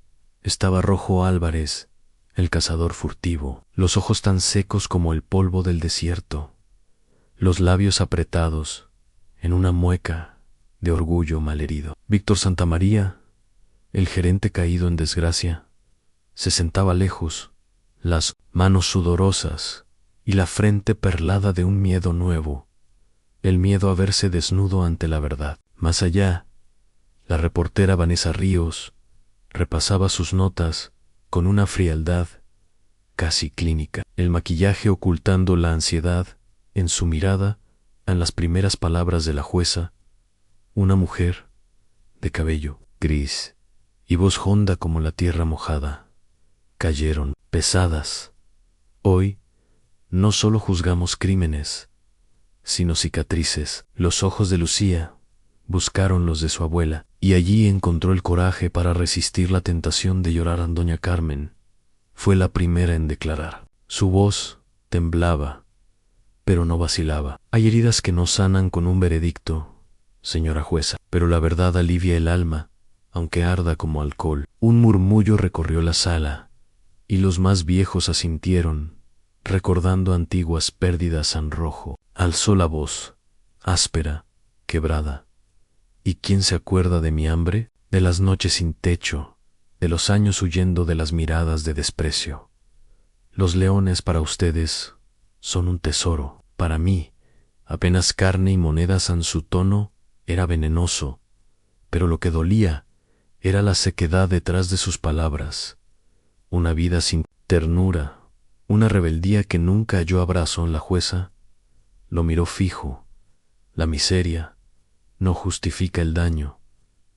[SPEAKER 1] estaba Rojo Álvarez, el cazador furtivo, los ojos tan secos como el polvo del desierto, los labios apretados en una mueca de orgullo malherido. Víctor Santamaría, el gerente caído en desgracia, se sentaba lejos, las manos sudorosas y la frente perlada de un miedo nuevo, el miedo a verse desnudo ante la verdad. Más allá, la reportera Vanessa Ríos repasaba sus notas con una frialdad casi clínica, el maquillaje ocultando la ansiedad en su mirada en las primeras palabras de la jueza. Una mujer de cabello gris y voz honda como la tierra mojada cayeron pesadas. Hoy no solo juzgamos crímenes, sino cicatrices. Los ojos de Lucía buscaron los de su abuela, y allí encontró el coraje para resistir la tentación de llorar a doña Carmen. Fue la primera en declarar. Su voz temblaba, pero no vacilaba. Hay heridas que no sanan con un veredicto, señora jueza, pero la verdad alivia el alma, aunque arda como alcohol. Un murmullo recorrió la sala, y los más viejos asintieron, recordando antiguas pérdidas en rojo. Alzó la voz, áspera, quebrada. ¿Y quién se acuerda de mi hambre? De las noches sin techo, de los años huyendo de las miradas de desprecio. Los leones para ustedes son un tesoro. Para mí, apenas carne y monedas en su tono, era venenoso, pero lo que dolía era la sequedad detrás de sus palabras, una vida sin ternura, una rebeldía que nunca halló abrazo en la jueza. Lo miró fijo. La miseria no justifica el daño,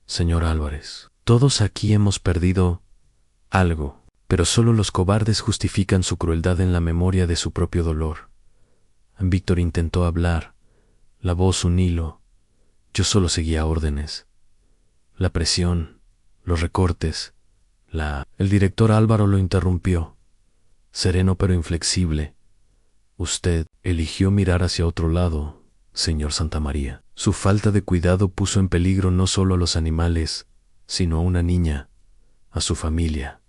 [SPEAKER 1] señor Álvarez. Todos aquí hemos perdido algo, pero solo los cobardes justifican su crueldad en la memoria de su propio dolor. Víctor intentó hablar, la voz un hilo. Yo solo seguía órdenes. La presión, los recortes, El director Álvaro lo interrumpió, sereno pero inflexible. Usted eligió mirar hacia otro lado, señor Santamaría. Su falta de cuidado puso en peligro no solo a los animales, sino a una niña, a su familia,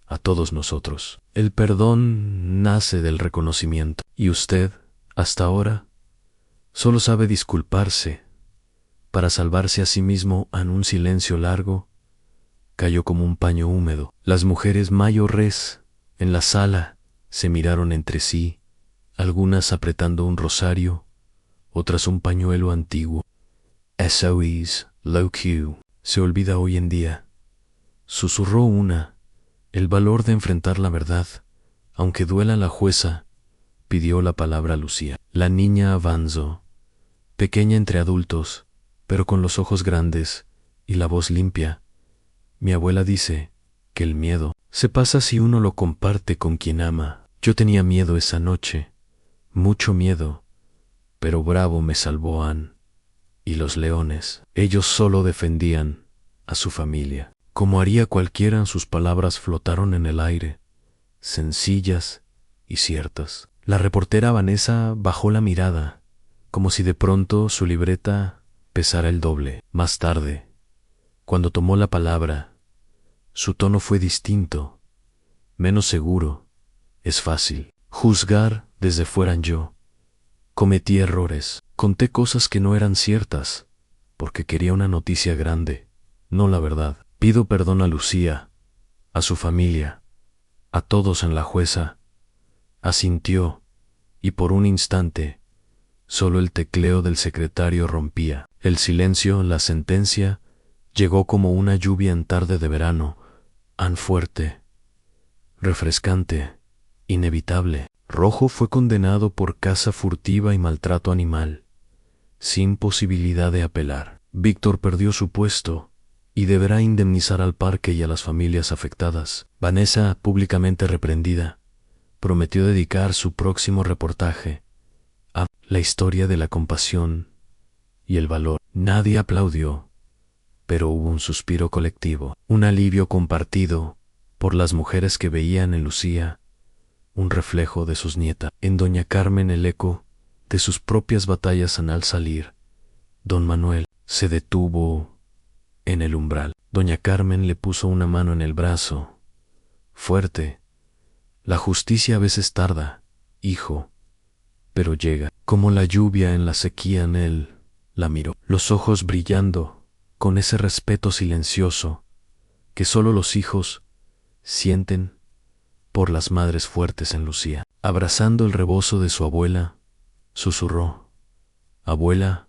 [SPEAKER 1] a todos nosotros. El perdón nace del reconocimiento, y usted, hasta ahora, solo sabe disculparse. Para salvarse a sí mismo en un silencio largo, cayó como un paño húmedo. Las mujeres mayores en la sala se miraron entre sí, algunas apretando un rosario, otras un pañuelo antiguo. SOS, low Q, se olvida hoy en día. Susurró una, el valor de enfrentar la verdad, aunque duela la jueza, pidió la palabra a Lucía. La niña avanzó, pequeña entre adultos, pero con los ojos grandes y la voz limpia. Mi abuela dice que el miedo se pasa si uno lo comparte con quien ama. Yo tenía miedo esa noche, mucho miedo, pero Bravo me salvó Ann. Y los leones, ellos solo defendían a su familia. Como haría cualquiera, sus palabras flotaron en el aire, sencillas y ciertas. La reportera Vanessa bajó la mirada, como si de pronto su libreta pesara el doble. Más tarde, cuando tomó la palabra, su tono fue distinto, menos seguro. Es fácil juzgar desde fuera. Yo cometí errores, conté cosas que no eran ciertas, porque quería una noticia grande, no la verdad. Pido perdón a Lucía, a su familia, a todos en la jueza. Asintió, y por un instante, solo el tecleo del secretario rompía. El silencio en la sentencia llegó como una lluvia en tarde de verano, tan fuerte, refrescante, inevitable. Rojo fue condenado por caza furtiva y maltrato animal, sin posibilidad de apelar. Víctor perdió su puesto y deberá indemnizar al parque y a las familias afectadas. Vanessa, públicamente reprendida, prometió dedicar su próximo reportaje a la historia de la compasión y el valor. Nadie aplaudió, pero hubo un suspiro colectivo, un alivio compartido por las mujeres que veían en Lucía un reflejo de sus nietas, en doña Carmen el eco de sus propias batallas. Al salir, don Manuel se detuvo en el umbral. Doña Carmen le puso una mano en el brazo, fuerte. La justicia a veces tarda, hijo, pero llega. Como la lluvia en la sequía. En él la miró, los ojos brillando con ese respeto silencioso que solo los hijos sienten por las madres fuertes. En Lucía, abrazando el rebozo de su abuela, susurró: Abuela,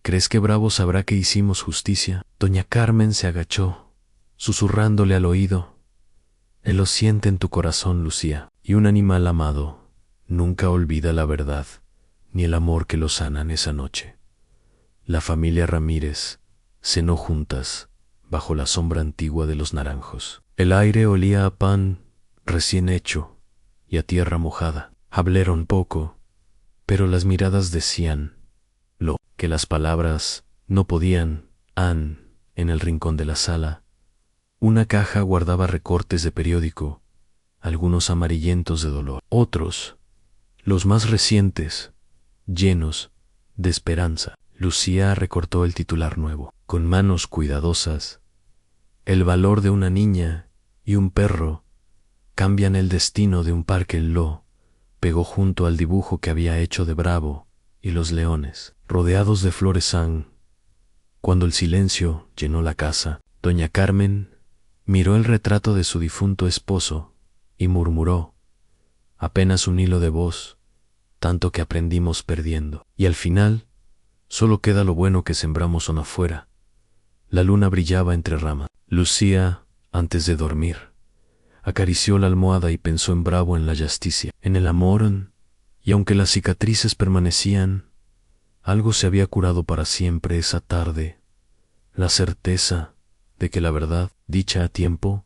[SPEAKER 1] ¿crees que Bravo sabrá que hicimos justicia? Doña Carmen se agachó, susurrándole al oído: Él lo siente en tu corazón, Lucía. Y un animal amado nunca olvida la verdad, ni el amor que lo sanan esa noche. La familia Ramírez cenó juntas bajo la sombra antigua de los naranjos. El aire olía a pan recién hecho y a tierra mojada. Hablaron poco, pero las miradas decían lo que las palabras no podían. Ann, en el rincón de la sala, una caja guardaba recortes de periódico, algunos amarillentos de dolor, otros, los más recientes, llenos de esperanza. Lucía recortó el titular nuevo. Con manos cuidadosas, el valor de una niña y un perro cambian el destino de un parque. Lo pegó junto al dibujo que había hecho de Bravo y los leones, rodeados de flores. Cuando el silencio llenó la casa, doña Carmen miró el retrato de su difunto esposo y murmuró, apenas un hilo de voz, tanto que aprendimos perdiendo. Y al final, solo queda lo bueno que sembramos afuera. La luna brillaba entre ramas. Lucía, antes de dormir, acarició la almohada y pensó en Bravo, en la justicia, en el amor, y aunque las cicatrices permanecían, algo se había curado para siempre esa tarde, la certeza de que la verdad, dicha a tiempo,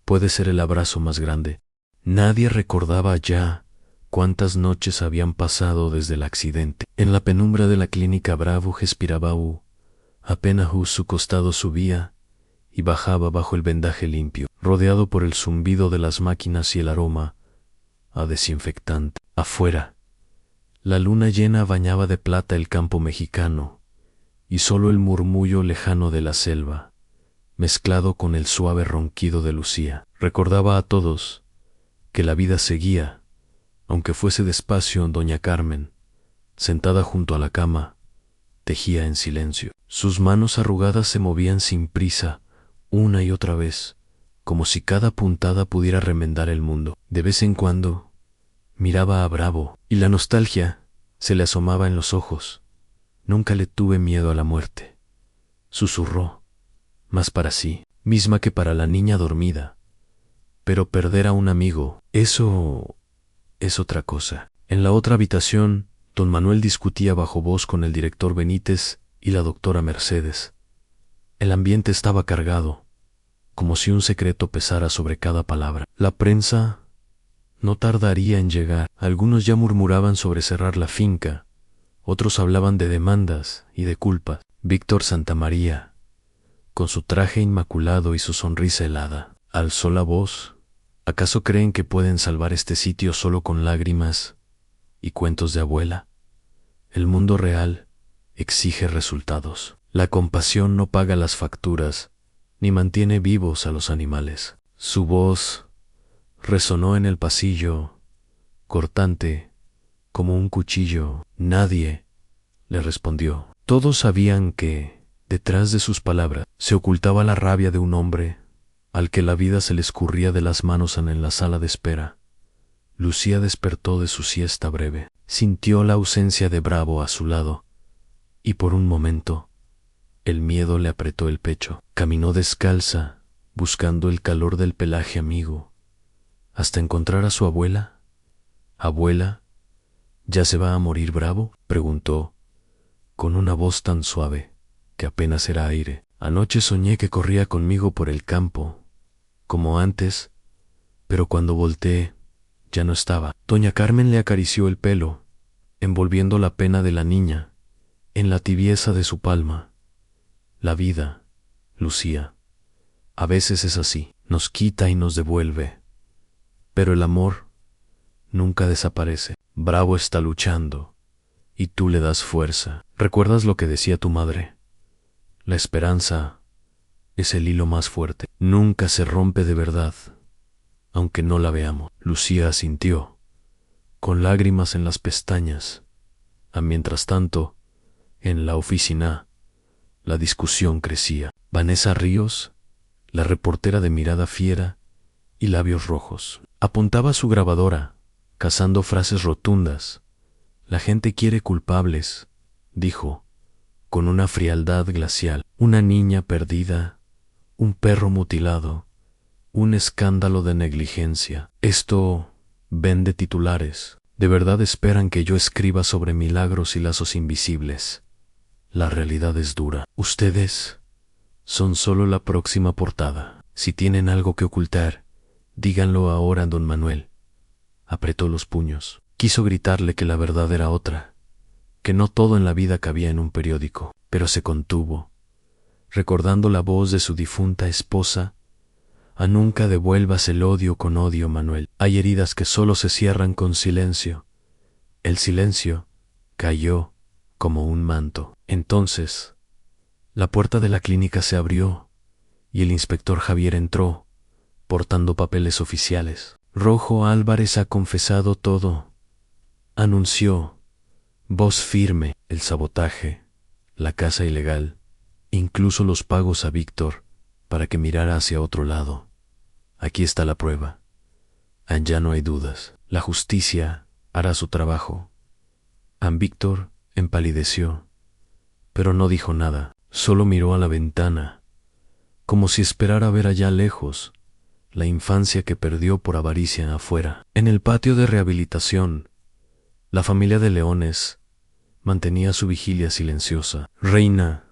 [SPEAKER 1] puede ser el abrazo más grande. Nadie recordaba ya cuántas noches habían pasado desde el accidente. En la penumbra de la clínica Bravo respiraba apenas su costado subía y bajaba bajo el vendaje limpio, rodeado por el zumbido de las máquinas y el aroma a desinfectante. Afuera, la luna llena bañaba de plata el campo mexicano, y solo el murmullo lejano de la selva, mezclado con el suave ronquido de Lucía, recordaba a todos que la vida seguía, aunque fuese despacio. Doña Carmen, sentada junto a la cama, tejía en silencio. Sus manos arrugadas se movían sin prisa, una y otra vez, como si cada puntada pudiera remendar el mundo. De vez en cuando, miraba a Bravo, y la nostalgia se le asomaba en los ojos. Nunca le tuve miedo a la muerte, susurró, más para sí misma que para la niña dormida. Pero perder a un amigo, eso es otra cosa. En la otra habitación, don Manuel discutía bajo voz con el director Benítez y la doctora Mercedes. El ambiente estaba cargado, como si un secreto pesara sobre cada palabra. La prensa no tardaría en llegar. Algunos ya murmuraban sobre cerrar la finca, otros hablaban de demandas y de culpas. Víctor Santamaría, con su traje inmaculado y su sonrisa helada, alzó la voz. ¿Acaso creen que pueden salvar este sitio solo con lágrimas y cuentos de abuela? El mundo real exige resultados. La compasión no paga las facturas, ni mantiene vivos a los animales. Su voz resonó en el pasillo, cortante, como un cuchillo. Nadie le respondió. Todos sabían que, detrás de sus palabras, se ocultaba la rabia de un hombre al que la vida se le escurría de las manos en la sala de espera. Lucía despertó de su siesta breve, sintió la ausencia de Bravo a su lado, y por un momento, el miedo le apretó el pecho. Caminó descalza, buscando el calor del pelaje amigo, hasta encontrar a su abuela. «Abuela, ¿ya se va a morir Bravo?», preguntó, con una voz tan suave que apenas era aire. «Anoche soñé que corría conmigo por el campo, como antes, pero cuando volteé, ya no estaba». Doña Carmen le acarició el pelo, envolviendo la pena de la niña en la tibieza de su palma. «La vida, Lucía, a veces es así, nos quita y nos devuelve, pero el amor nunca desaparece. Bravo está luchando, y tú le das fuerza. ¿Recuerdas lo que decía tu madre? La esperanza es el hilo más fuerte. Nunca se rompe de verdad, aunque no la veamos». Lucía asintió, con lágrimas en las pestañas. Mientras tanto, en la oficina, la discusión crecía. Vanessa Ríos, la reportera de mirada fiera y labios rojos, apuntaba a su grabadora, cazando frases rotundas. «La gente quiere culpables», dijo, con una frialdad glacial. «Una niña perdida, un perro mutilado, un escándalo de negligencia. Esto vende titulares. ¿De verdad esperan que yo escriba sobre milagros y lazos invisibles? La realidad es dura. Ustedes son solo la próxima portada. Si tienen algo que ocultar, díganlo ahora». Don Manuel apretó los puños. Quiso gritarle que la verdad era otra, que no todo en la vida cabía en un periódico, pero se contuvo, recordando la voz de su difunta esposa. «Nunca devuelvas el odio con odio, Manuel. Hay heridas que solo se cierran con silencio». El silencio cayó como un manto. Entonces, la puerta de la clínica se abrió y el inspector Javier entró, portando papeles oficiales. Rojo Álvarez ha confesado todo, anunció, voz firme, el sabotaje, la caza ilegal, incluso los pagos a Víctor para que mirara hacia otro lado. Aquí está la prueba. Ya no hay dudas. La justicia hará su trabajo. Víctor empalideció, pero no dijo nada. Solo miró a la ventana, como si esperara ver allá lejos la infancia que perdió por avaricia afuera. En el patio de rehabilitación, la familia de leones mantenía su vigilia silenciosa. Reina,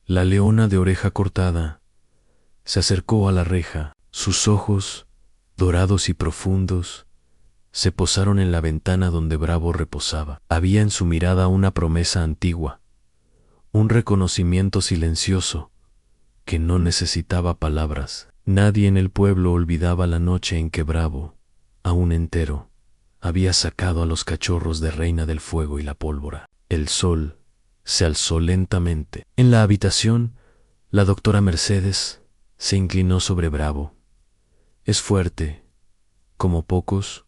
[SPEAKER 1] la leona de oreja cortada, se acercó a la reja. Sus ojos, dorados y profundos, se posaron en la ventana donde Bravo reposaba. Había en su mirada una promesa antigua, un reconocimiento silencioso que no necesitaba palabras. Nadie en el pueblo olvidaba la noche en que Bravo, aún entero, había sacado a los cachorros de Reina del Fuego y la Pólvora. El sol se alzó lentamente. En la habitación, la doctora Mercedes se inclinó sobre Bravo. Es fuerte, como pocos,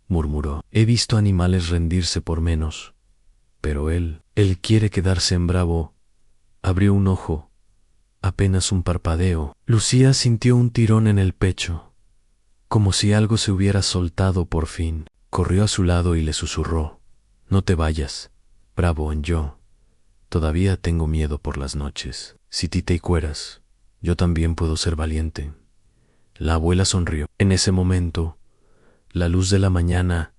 [SPEAKER 1] murmuró. He visto animales rendirse por menos, pero él quiere quedarse en Bravo. Abrió un ojo, apenas un parpadeo. Lucía sintió un tirón en el pecho, como si algo se hubiera soltado por fin. Corrió a su lado y le susurró: no te vayas, Bravo. Yo todavía tengo miedo por las noches. Si Tita y cueras, yo también puedo ser valiente. La abuela sonrió. En ese momento, la luz de la mañana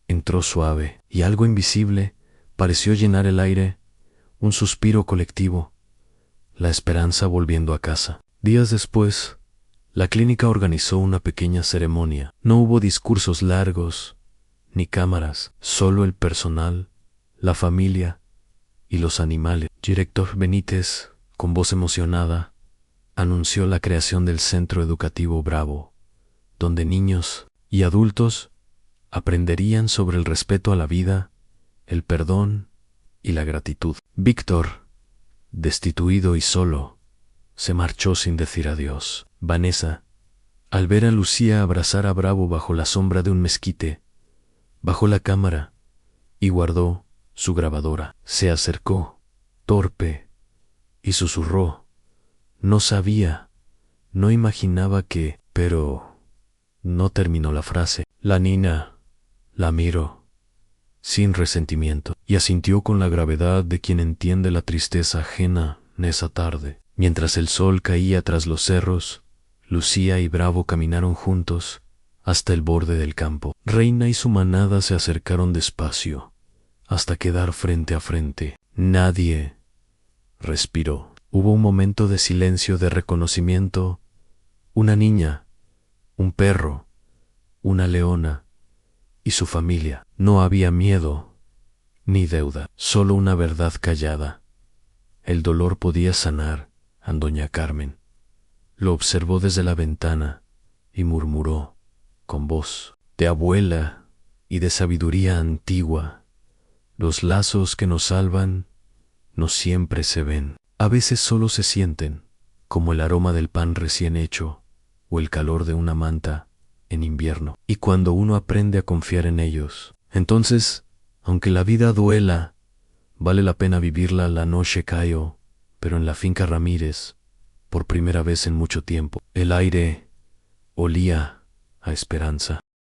[SPEAKER 1] entró suave y algo invisible pareció llenar el aire, un suspiro colectivo, la esperanza volviendo a casa. Días después, la clínica organizó una pequeña ceremonia. No hubo discursos largos, ni cámaras, solo el personal, la familia y los animales. Director Benítez, con voz emocionada, anunció la creación del Centro Educativo Bravo, donde niños y adultos aprenderían sobre el respeto a la vida, el perdón y la gratitud. Víctor, destituido y solo, se marchó sin decir adiós. Vanessa, al ver a Lucía abrazar a Bravo bajo la sombra de un mezquite, bajó la cámara y guardó su grabadora. Se acercó, torpe, y susurró: no sabía, no imaginaba que... Pero no terminó la frase. La niña la miró, sin resentimiento, y asintió con la gravedad de quien entiende la tristeza ajena en esa tarde. Mientras el sol caía tras los cerros, Lucía y Bravo caminaron juntos hasta el borde del campo. Reina y su manada se acercaron despacio, hasta quedar frente a frente. Nadie respiró. Hubo un momento de silencio, de reconocimiento. Una niña, un perro, una leona y su familia. No había miedo ni deuda, solo una verdad callada. El dolor podía sanar a doña Carmen. Lo observó desde la ventana y murmuró con voz de abuela y de sabiduría antigua: los lazos que nos salvan no siempre se ven. A veces solo se sienten, como el aroma del pan recién hecho o el calor de una manta en invierno. Y cuando uno aprende a confiar en ellos, entonces, aunque la vida duela, vale la pena vivirla. La noche cayó, pero en la finca Ramírez, por primera vez en mucho tiempo, el aire olía a esperanza.